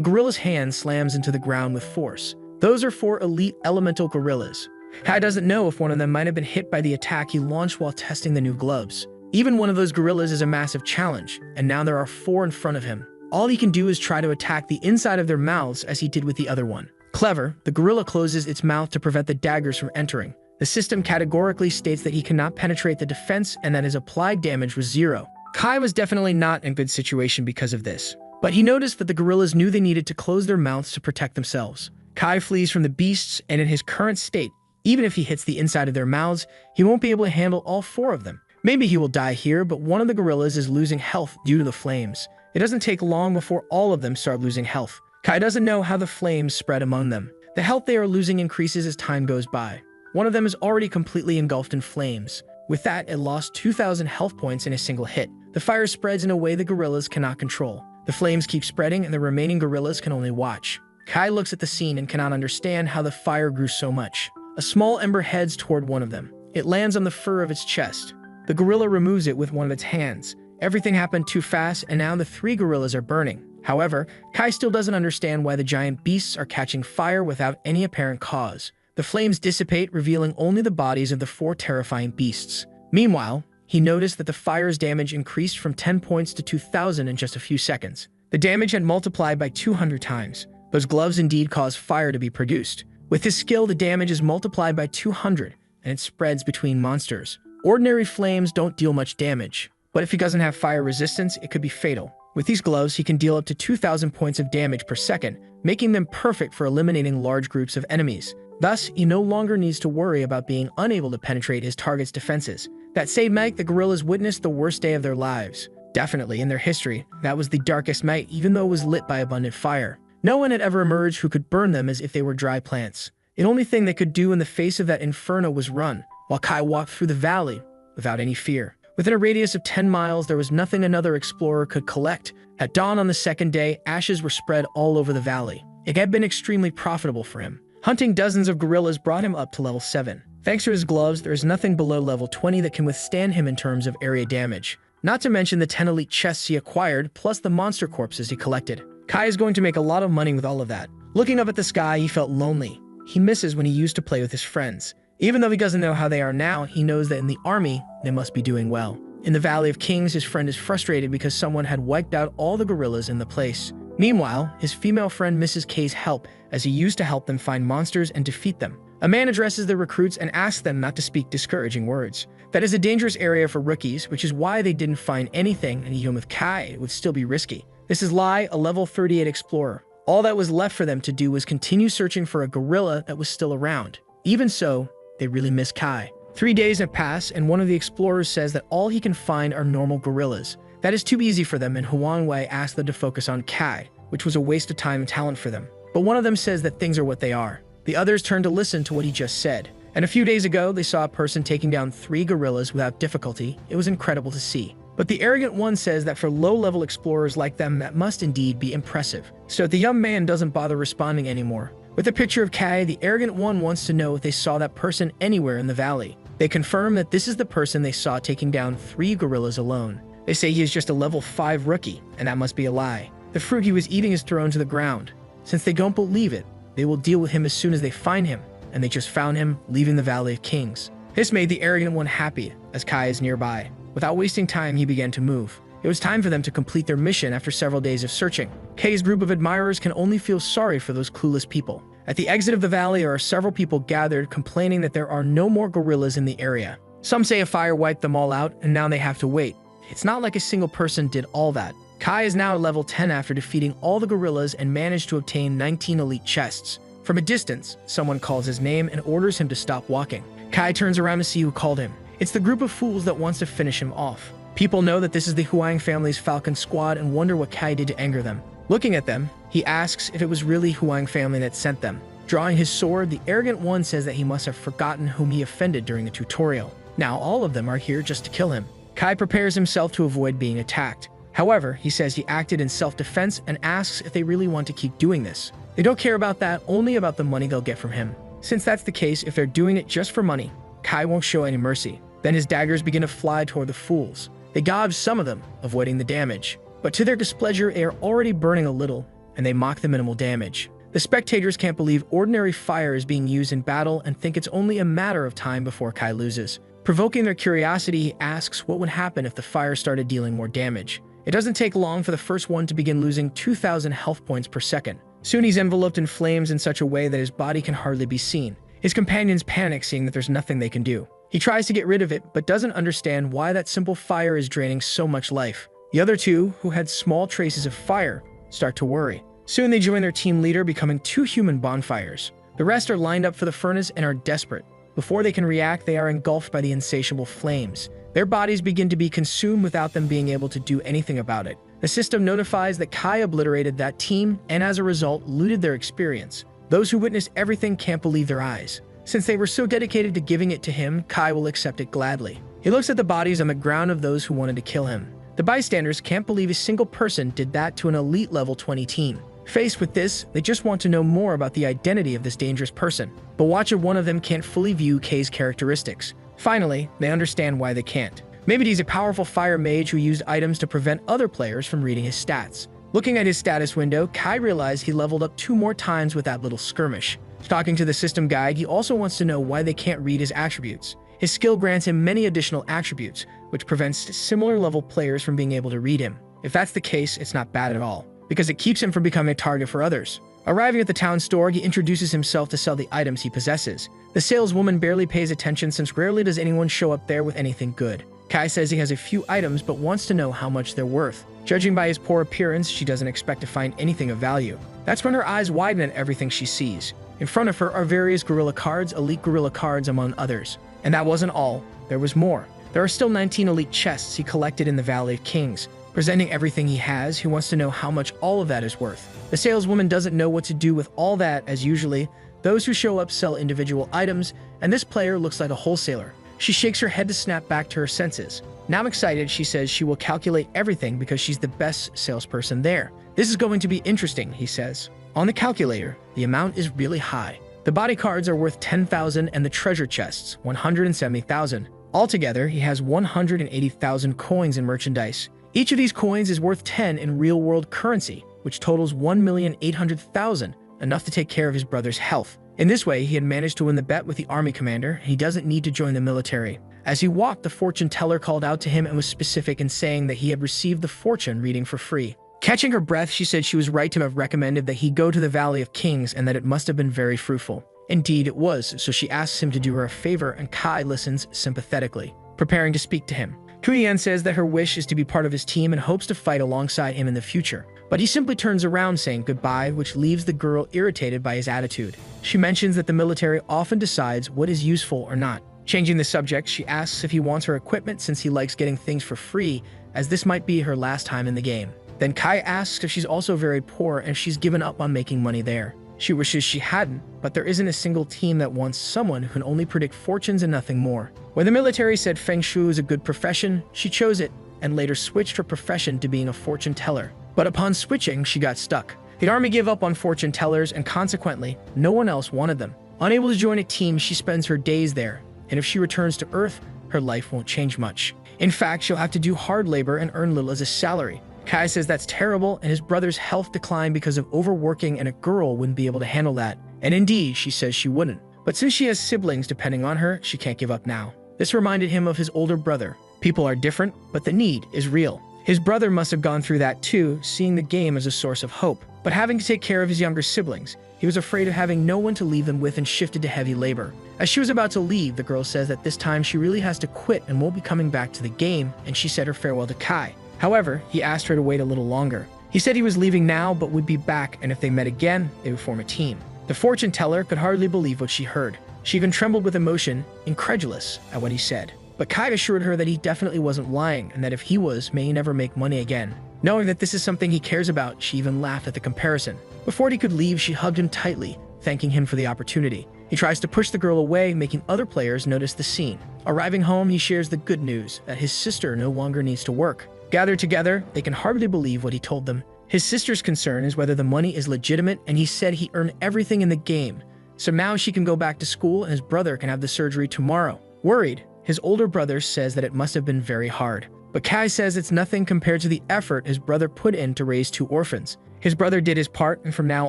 gorilla's hand slams into the ground with force. Those are 4 elite elemental gorillas. Kai doesn't know if one of them might have been hit by the attack he launched while testing the new gloves. Even one of those gorillas is a massive challenge, and now there are 4 in front of him. All he can do is try to attack the inside of their mouths as he did with the other one. Clever, the gorilla closes its mouth to prevent the daggers from entering. The system categorically states that he cannot penetrate the defense and that his applied damage was 0. Kai was definitely not in a good situation because of this. But he noticed that the gorillas knew they needed to close their mouths to protect themselves. Kai flees from the beasts, and in his current state, even if he hits the inside of their mouths, he won't be able to handle all 4 of them. Maybe he will die here, but one of the gorillas is losing health due to the flames. It doesn't take long before all of them start losing health. Kai doesn't know how the flames spread among them. The health they are losing increases as time goes by. One of them is already completely engulfed in flames. With that, it lost 2,000 health points in a single hit. The fire spreads in a way the gorillas cannot control. The flames keep spreading, and the remaining gorillas can only watch. Kai looks at the scene and cannot understand how the fire grew so much. A small ember heads toward one of them. It lands on the fur of its chest. The gorilla removes it with one of its hands. Everything happened too fast, and now the 3 gorillas are burning. However, Kai still doesn't understand why the giant beasts are catching fire without any apparent cause. The flames dissipate, revealing only the bodies of the 4 terrifying beasts. Meanwhile, he noticed that the fire's damage increased from 10 points to 2,000 in just a few seconds. The damage had multiplied by 200 times. Those gloves indeed cause fire to be produced. With his skill, the damage is multiplied by 200, and it spreads between monsters. Ordinary flames don't deal much damage, but if he doesn't have fire resistance, it could be fatal. With these gloves, he can deal up to 2,000 points of damage per second, making them perfect for eliminating large groups of enemies. Thus, he no longer needs to worry about being unable to penetrate his target's defenses. That same night, the gorillas witnessed the worst day of their lives. Definitely, in their history, that was the darkest night, even though it was lit by abundant fire. No one had ever emerged who could burn them as if they were dry plants. The only thing they could do in the face of that inferno was run, while Kai walked through the valley without any fear. Within a radius of 10 miles, there was nothing another explorer could collect. At dawn on the second day, ashes were spread all over the valley. It had been extremely profitable for him. Hunting dozens of gorillas brought him up to level 7. Thanks to his gloves, there is nothing below level 20 that can withstand him in terms of area damage. Not to mention the 10 elite chests he acquired, plus the monster corpses he collected. Kai is going to make a lot of money with all of that. Looking up at the sky, he felt lonely. He misses when he used to play with his friends. Even though he doesn't know how they are now, he knows that in the army, they must be doing well. In the Valley of Kings, his friend is frustrated because someone had wiped out all the gorillas in the place. Meanwhile, his female friend misses Kay's help, as he used to help them find monsters and defeat them. A man addresses the recruits and asks them not to speak discouraging words. That is a dangerous area for rookies, which is why they didn't find anything, and even with Kai, it would still be risky. This is Lai, a level 38 explorer. All that was left for them to do was continue searching for a gorilla that was still around. Even so, they really miss Kai. 3 days have passed, and one of the explorers says that all he can find are normal gorillas. That is too easy for them, and Huang Wei asks them to focus on Kai, which was a waste of time and talent for them. But one of them says that things are what they are. The others turn to listen to what he just said. And a few days ago, they saw a person taking down 3 gorillas without difficulty. It was incredible to see. But the arrogant one says that for low-level explorers like them, that must indeed be impressive. So the young man doesn't bother responding anymore. With a picture of Kai, the arrogant one wants to know if they saw that person anywhere in the valley. They confirm that this is the person they saw taking down 3 gorillas alone. They say he is just a level 5 rookie, and that must be a lie. The fruit he was eating is thrown to the ground. Since they don't believe it, they will deal with him as soon as they find him, and they just found him leaving the Valley of Kings. This made the arrogant one happy, as Kai is nearby. Without wasting time, he began to move. It was time for them to complete their mission after several days of searching. Kai's group of admirers can only feel sorry for those clueless people. At the exit of the valley, there are several people gathered complaining that there are no more gorillas in the area. Some say a fire wiped them all out, and now they have to wait. It's not like a single person did all that. Kai is now at level 10 after defeating all the gorillas and managed to obtain 19 elite chests. From a distance, someone calls his name and orders him to stop walking. Kai turns around to see who called him. It's the group of fools that wants to finish him off. People know that this is the Huang family's Falcon Squad and wonder what Kai did to anger them. Looking at them, he asks if it was really Huang family that sent them. Drawing his sword, the arrogant one says that he must have forgotten whom he offended during the tutorial. Now all of them are here just to kill him. Kai prepares himself to avoid being attacked. However, he says he acted in self-defense and asks if they really want to keep doing this. They don't care about that, only about the money they'll get from him. Since that's the case, if they're doing it just for money, Kai won't show any mercy. Then his daggers begin to fly toward the fools. They dodge some of them, avoiding the damage. But to their displeasure, they are already burning a little, and they mock the minimal damage. The spectators can't believe ordinary fire is being used in battle and think it's only a matter of time before Kai loses. Provoking their curiosity, he asks what would happen if the fire started dealing more damage. It doesn't take long for the first one to begin losing 2,000 health points per second. Soon he's enveloped in flames in such a way that his body can hardly be seen. His companions panic, seeing that there's nothing they can do. He tries to get rid of it, but doesn't understand why that simple fire is draining so much life. The other two, who had small traces of fire, start to worry. Soon they join their team leader, becoming 2 human bonfires. The rest are lined up for the furnace and are desperate. Before they can react, they are engulfed by the insatiable flames. Their bodies begin to be consumed without them being able to do anything about it. The system notifies that Kai obliterated that team and as a result looted their experience. Those who witness everything can't believe their eyes. Since they were so dedicated to giving it to him, Kai will accept it gladly. He looks at the bodies on the ground of those who wanted to kill him. The bystanders can't believe a single person did that to an elite level 20 team. Faced with this, they just want to know more about the identity of this dangerous person. But watch if one of them can't fully view Kei's characteristics. Finally, they understand why they can't. Maybe he's a powerful fire mage who used items to prevent other players from reading his stats. Looking at his status window, Kai realized he leveled up 2 more times with that little skirmish. Talking to the system guide, he also wants to know why they can't read his attributes. His skill grants him many additional attributes, which prevents similar level players from being able to read him. If that's the case, it's not bad at all, because it keeps him from becoming a target for others. Arriving at the town store, he introduces himself to sell the items he possesses. The saleswoman barely pays attention since rarely does anyone show up there with anything good. Kai says he has a few items but wants to know how much they're worth. Judging by his poor appearance, she doesn't expect to find anything of value. That's when her eyes widen at everything she sees. In front of her are various gorilla cards, elite gorilla cards among others. And that wasn't all. There was more. There are still 19 elite chests he collected in the Valley of Kings. Presenting everything he has, he wants to know how much all of that is worth. The saleswoman doesn't know what to do with all that, as usually. Those who show up sell individual items, and this player looks like a wholesaler. She shakes her head to snap back to her senses. Now excited, she says she will calculate everything because she's the best salesperson there. This is going to be interesting, he says. On the calculator, the amount is really high. The body cards are worth 10,000 and the treasure chests 170,000. Altogether, he has 180,000 coins in merchandise. Each of these coins is worth 10 in real-world currency, which totals 1,800,000, enough to take care of his brother's health. In this way, he had managed to win the bet with the army commander, and he doesn't need to join the military. As he walked, the fortune teller called out to him and was specific in saying that he had received the fortune reading for free. Catching her breath, she said she was right to have recommended that he go to the Valley of Kings and that it must have been very fruitful. Indeed, it was, so she asks him to do her a favor, and Kai listens sympathetically, preparing to speak to him. Kudian says that her wish is to be part of his team and hopes to fight alongside him in the future. But he simply turns around saying goodbye, which leaves the girl irritated by his attitude. She mentions that the military often decides what is useful or not. Changing the subject, she asks if he wants her equipment since he likes getting things for free, as this might be her last time in the game. Then Kai asks if she's also very poor and she's given up on making money there. She wishes she hadn't, but there isn't a single team that wants someone who can only predict fortunes and nothing more. When the military said Feng Shui is a good profession, she chose it and later switched her profession to being a fortune teller. But upon switching, she got stuck. The army gave up on fortune tellers and consequently, no one else wanted them. Unable to join a team, she spends her days there, and if she returns to Earth, her life won't change much. In fact, she'll have to do hard labor and earn little as a salary. Kai says that's terrible, and his brother's health declined because of overworking, and a girl wouldn't be able to handle that. And indeed, she says she wouldn't. But since she has siblings depending on her, she can't give up now. This reminded him of his older brother. People are different, but the need is real. His brother must have gone through that too, seeing the game as a source of hope. But having to take care of his younger siblings, he was afraid of having no one to leave them with and shifted to heavy labor. As she was about to leave, the girl says that this time she really has to quit and won't be coming back to the game, and she said her farewell to Kai. However, he asked her to wait a little longer. He said he was leaving now but would be back, and if they met again, they would form a team. The fortune teller could hardly believe what she heard. She even trembled with emotion, incredulous at what he said. But Kai assured her that he definitely wasn't lying, and that if he was, may he never make money again. Knowing that this is something he cares about, she even laughed at the comparison. Before he could leave, she hugged him tightly, thanking him for the opportunity. He tries to push the girl away, making other players notice the scene. Arriving home, he shares the good news that his sister no longer needs to work. Gathered together, they can hardly believe what he told them. His sister's concern is whether the money is legitimate, and he said he earned everything in the game. So now she can go back to school and his brother can have the surgery tomorrow. Worried, his older brother says that it must have been very hard. But Kai says it's nothing compared to the effort his brother put in to raise 2 orphans. His brother did his part, and from now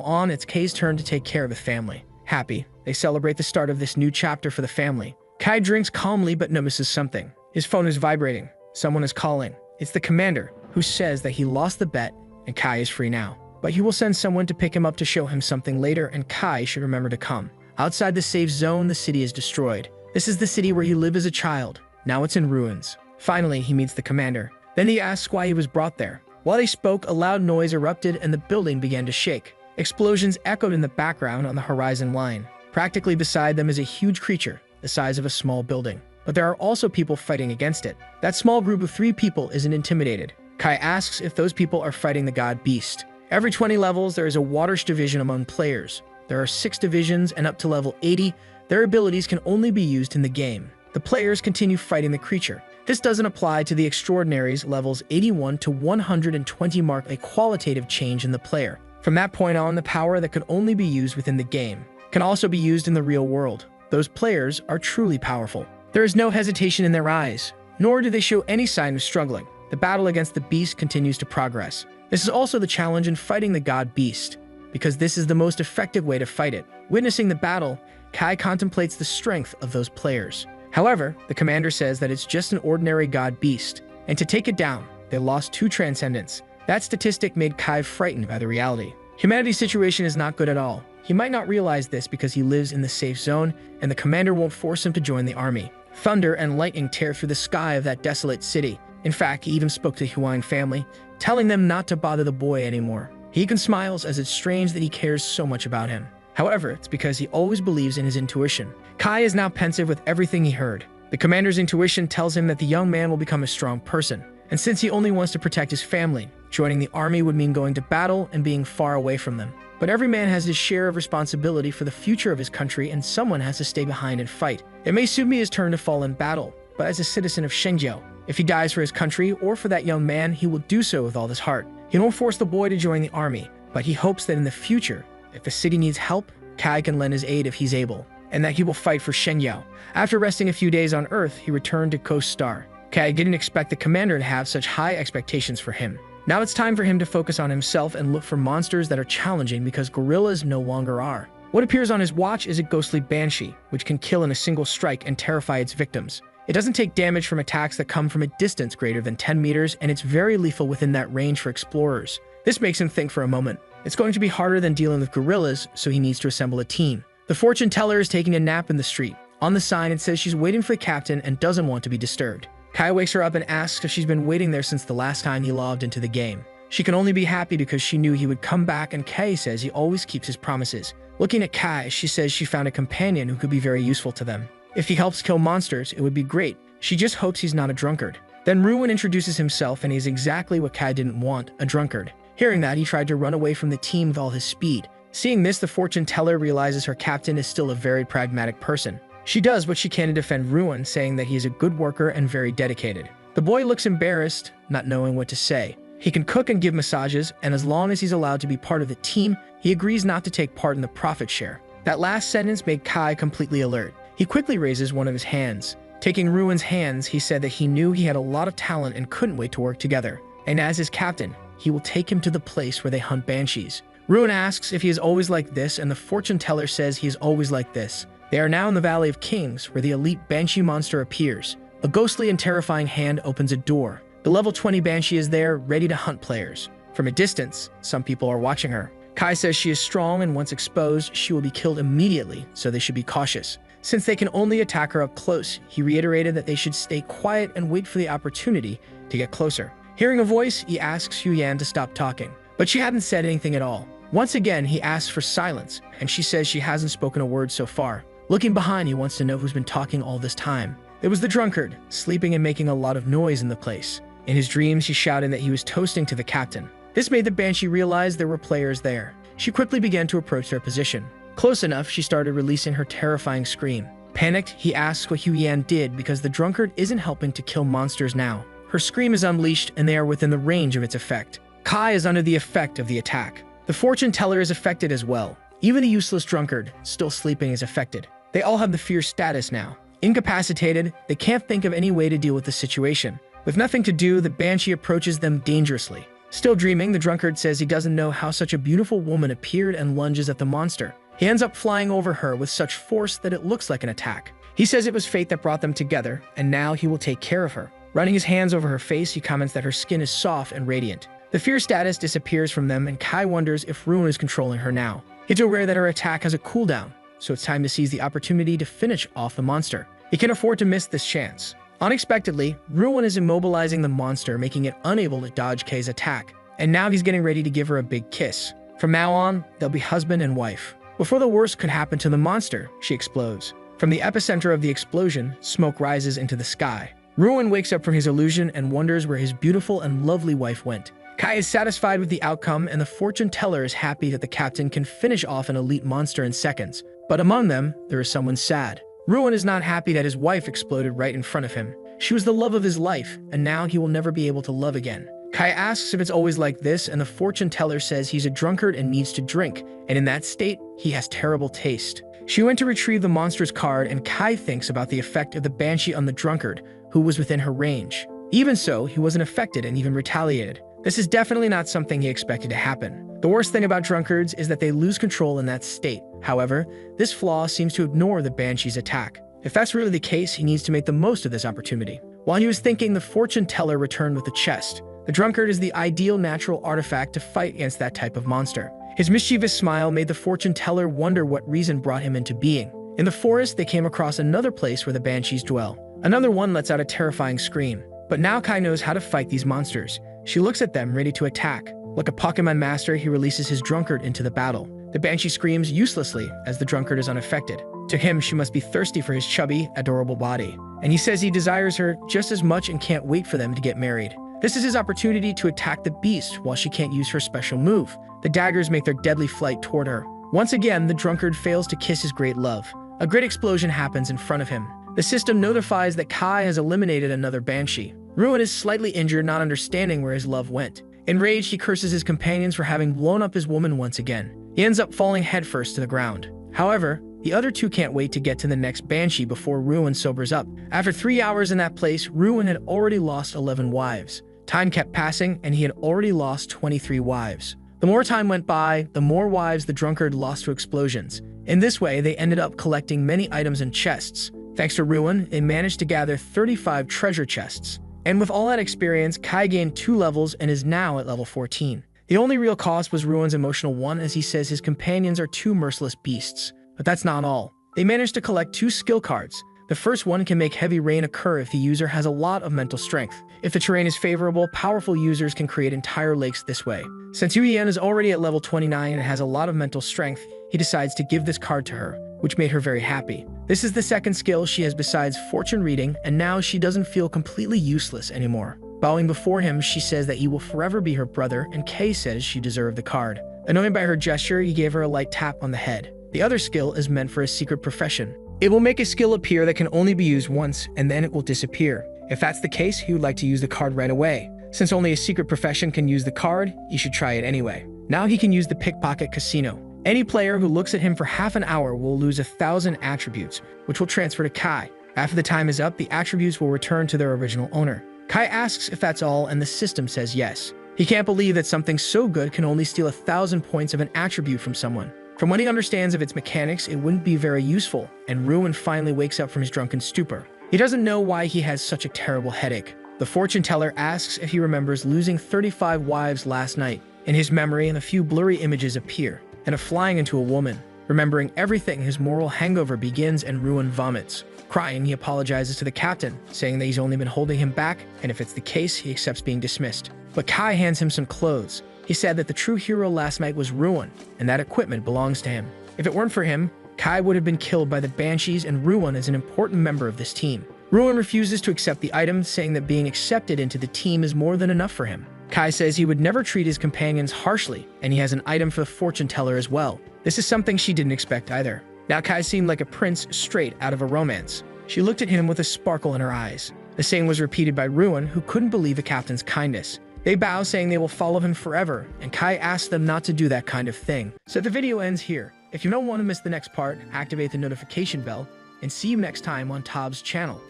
on, it's Kai's turn to take care of the family. Happy, they celebrate the start of this new chapter for the family. Kai drinks calmly but notices something. His phone is vibrating. Someone is calling. It's the commander, who says that he lost the bet and Kai is free now. But he will send someone to pick him up to show him something later, and Kai should remember to come. Outside the safe zone, the city is destroyed. This is the city where he lived as a child. Now it's in ruins. Finally, he meets the commander. Then he asks why he was brought there. While they spoke, a loud noise erupted and the building began to shake. Explosions echoed in the background on the horizon line. Practically beside them is a huge creature, the size of a small building. But there are also people fighting against it. That small group of 3 people isn't intimidated. Kai asks if those people are fighting the god beast. Every 20 levels, there is a waterish division among players. There are 6 divisions, and up to level 80, their abilities can only be used in the game. The players continue fighting the creature. This doesn't apply to the extraordinaries. Levels 81 to 120 mark a qualitative change in the player. From that point on, the power that could only be used within the game can also be used in the real world. Those players are truly powerful. There is no hesitation in their eyes, nor do they show any sign of struggling. The battle against the beast continues to progress. This is also the challenge in fighting the god beast, because this is the most effective way to fight it. Witnessing the battle, Kai contemplates the strength of those players. However, the commander says that it's just an ordinary god beast, and to take it down, they lost 2 transcendents. That statistic made Kai frightened by the reality. Humanity's situation is not good at all. He might not realize this because he lives in the safe zone, and the commander won't force him to join the army. Thunder and lightning tear through the sky of that desolate city. In fact, he even spoke to the Huang family, telling them not to bother the boy anymore. He smiles as it's strange that he cares so much about him. However, it's because he always believes in his intuition. Kai is now pensive with everything he heard. The commander's intuition tells him that the young man will become a strong person. And since he only wants to protect his family, joining the army would mean going to battle and being far away from them. But every man has his share of responsibility for the future of his country, and someone has to stay behind and fight. It may soon be his turn to fall in battle, but as a citizen of Shenzhou, if he dies for his country or for that young man, he will do so with all his heart. He won't force the boy to join the army, but he hopes that in the future, if the city needs help, Kai can lend his aid if he's able, and that he will fight for Shenzhou. After resting a few days on Earth, he returned to Coast Star. Kai didn't expect the commander to have such high expectations for him. Now it's time for him to focus on himself and look for monsters that are challenging because gorillas no longer are. What appears on his watch is a ghostly banshee, which can kill in a single strike and terrify its victims. It doesn't take damage from attacks that come from a distance greater than 10 meters, and it's very lethal within that range for explorers. This makes him think for a moment. It's going to be harder than dealing with gorillas, so he needs to assemble a team. The fortune teller is taking a nap in the street. On the sign, it says she's waiting for the captain and doesn't want to be disturbed. Kai wakes her up and asks if she's been waiting there since the last time he logged into the game. She can only be happy because she knew he would come back, and Kai says he always keeps his promises. Looking at Kai, she says she found a companion who could be very useful to them. If he helps kill monsters, it would be great. She just hopes he's not a drunkard. Then Ruin introduces himself, and he's exactly what Kai didn't want, a drunkard. Hearing that, he tried to run away from the team with all his speed. Seeing this, the fortune teller realizes her captain is still a very pragmatic person. She does what she can to defend Ruin, saying that he is a good worker and very dedicated. The boy looks embarrassed, not knowing what to say. He can cook and give massages, and as long as he's allowed to be part of the team, he agrees not to take part in the profit share. That last sentence made Kai completely alert. He quickly raises one of his hands. Taking Ruin's hands, he said that he knew he had a lot of talent and couldn't wait to work together. And as his captain, he will take him to the place where they hunt banshees. Ruin asks if he is always like this, and the fortune teller says he is always like this. They are now in the Valley of Kings, where the elite banshee monster appears. A ghostly and terrifying hand opens a door. The level 20 banshee is there, ready to hunt players. From a distance, some people are watching her. Kai says she is strong, and once exposed, she will be killed immediately, so they should be cautious. Since they can only attack her up close, he reiterated that they should stay quiet and wait for the opportunity to get closer. Hearing a voice, he asks Hu Yan to stop talking, but she hadn't said anything at all. Once again, he asks for silence, and she says she hasn't spoken a word so far. Looking behind, he wants to know who's been talking all this time. It was the drunkard, sleeping and making a lot of noise in the place. In his dreams, he shouted that he was toasting to the captain. This made the banshee realize there were players there. She quickly began to approach their position. Close enough, she started releasing her terrifying scream. Panicked, he asks what Hu Yan did because the drunkard isn't helping to kill monsters now. Her scream is unleashed, and they are within the range of its effect. Kai is under the effect of the attack. The fortune teller is affected as well. Even the useless drunkard, still sleeping, is affected. They all have the fear status now. Incapacitated, they can't think of any way to deal with the situation. With nothing to do, the banshee approaches them dangerously. Still dreaming, the drunkard says he doesn't know how such a beautiful woman appeared and lunges at the monster. He ends up flying over her with such force that it looks like an attack. He says it was fate that brought them together, and now he will take care of her. Running his hands over her face, he comments that her skin is soft and radiant. The fear status disappears from them, and Kai wonders if Ruin is controlling her now. He's aware that her attack has a cooldown, so it's time to seize the opportunity to finish off the monster. He can afford to miss this chance. Unexpectedly, Ruin is immobilizing the monster, making it unable to dodge Kai's attack. And now he's getting ready to give her a big kiss. From now on, they'll be husband and wife. Before the worst could happen to the monster, she explodes. From the epicenter of the explosion, smoke rises into the sky. Ruin wakes up from his illusion and wonders where his beautiful and lovely wife went. Kai is satisfied with the outcome, and the fortune teller is happy that the captain can finish off an elite monster in seconds. But among them, there is someone sad. Ruin is not happy that his wife exploded right in front of him. She was the love of his life, and now he will never be able to love again. Kai asks if it's always like this, and the fortune teller says he's a drunkard and needs to drink, and in that state, he has terrible taste. She went to retrieve the monster's card, and Kai thinks about the effect of the banshee on the drunkard, who was within her range. Even so, he wasn't affected and even retaliated. This is definitely not something he expected to happen. The worst thing about drunkards is that they lose control in that state. However, this flaw seems to ignore the banshee's attack. If that's really the case, he needs to make the most of this opportunity. While he was thinking, the fortune teller returned with the chest. The drunkard is the ideal natural artifact to fight against that type of monster. His mischievous smile made the fortune teller wonder what reason brought him into being. In the forest, they came across another place where the banshees dwell. Another one lets out a terrifying scream. But now Kai knows how to fight these monsters. She looks at them, ready to attack. Like a Pokemon master, he releases his drunkard into the battle. The banshee screams uselessly as the drunkard is unaffected. To him, she must be thirsty for his chubby, adorable body. And he says he desires her just as much and can't wait for them to get married. This is his opportunity to attack the beast while she can't use her special move. The daggers make their deadly flight toward her. Once again, the drunkard fails to kiss his great love. A great explosion happens in front of him. The system notifies that Kai has eliminated another banshee. Ruin is slightly injured, not understanding where his love went. Enraged, he curses his companions for having blown up his woman once again. He ends up falling headfirst to the ground. However, the other two can't wait to get to the next banshee before Ruin sobers up. After 3 hours in that place, Ruin had already lost 11 wives. Time kept passing, and he had already lost 23 wives. The more time went by, the more wives the drunkard lost to explosions. In this way, they ended up collecting many items in chests. Thanks to Ruin, they managed to gather 35 treasure chests. And with all that experience, Kai gained 2 levels and is now at level 14. The only real cost was Ruin's emotional one, as he says his companions are 2 merciless beasts. But that's not all. They managed to collect 2 skill cards. The first one can make heavy rain occur if the user has a lot of mental strength. If the terrain is favorable, powerful users can create entire lakes this way. Since Yuyen is already at level 29 and has a lot of mental strength, he decides to give this card to her, which made her very happy. This is the second skill she has besides fortune reading, and now she doesn't feel completely useless anymore. Bowing before him, she says that he will forever be her brother, and Kay says she deserved the card. Annoyed by her gesture, he gave her a light tap on the head. The other skill is meant for a secret profession. It will make a skill appear that can only be used once, and then it will disappear. If that's the case, he would like to use the card right away. Since only a secret profession can use the card, he should try it anyway. Now he can use the pickpocket casino. Any player who looks at him for half an hour will lose 1,000 attributes, which will transfer to Kai. After the time is up, the attributes will return to their original owner. Kai asks if that's all, and the system says yes. He can't believe that something so good can only steal 1,000 points of an attribute from someone. From what he understands of its mechanics, it wouldn't be very useful, and Ruin finally wakes up from his drunken stupor. He doesn't know why he has such a terrible headache. The fortune teller asks if he remembers losing 35 wives last night. In his memory, and a few blurry images appear, and of flying into a woman. Remembering everything, his moral hangover begins and Ruin vomits. Crying, he apologizes to the captain, saying that he's only been holding him back, and if it's the case, he accepts being dismissed. But Kai hands him some clothes. He said that the true hero last night was Ruin, and that equipment belongs to him. If it weren't for him, Kai would have been killed by the Banshees, and Ruin is an important member of this team. Ruin refuses to accept the item, saying that being accepted into the team is more than enough for him. Kai says he would never treat his companions harshly, and he has an item for the fortune teller as well. This is something she didn't expect either. Now Kai seemed like a prince straight out of a romance. She looked at him with a sparkle in her eyes. The same was repeated by Ruin, who couldn't believe the captain's kindness. They bow, saying they will follow him forever, and Kai asks them not to do that kind of thing. So the video ends here. If you don't want to miss the next part, activate the notification bell, and see you next time on Tob's channel.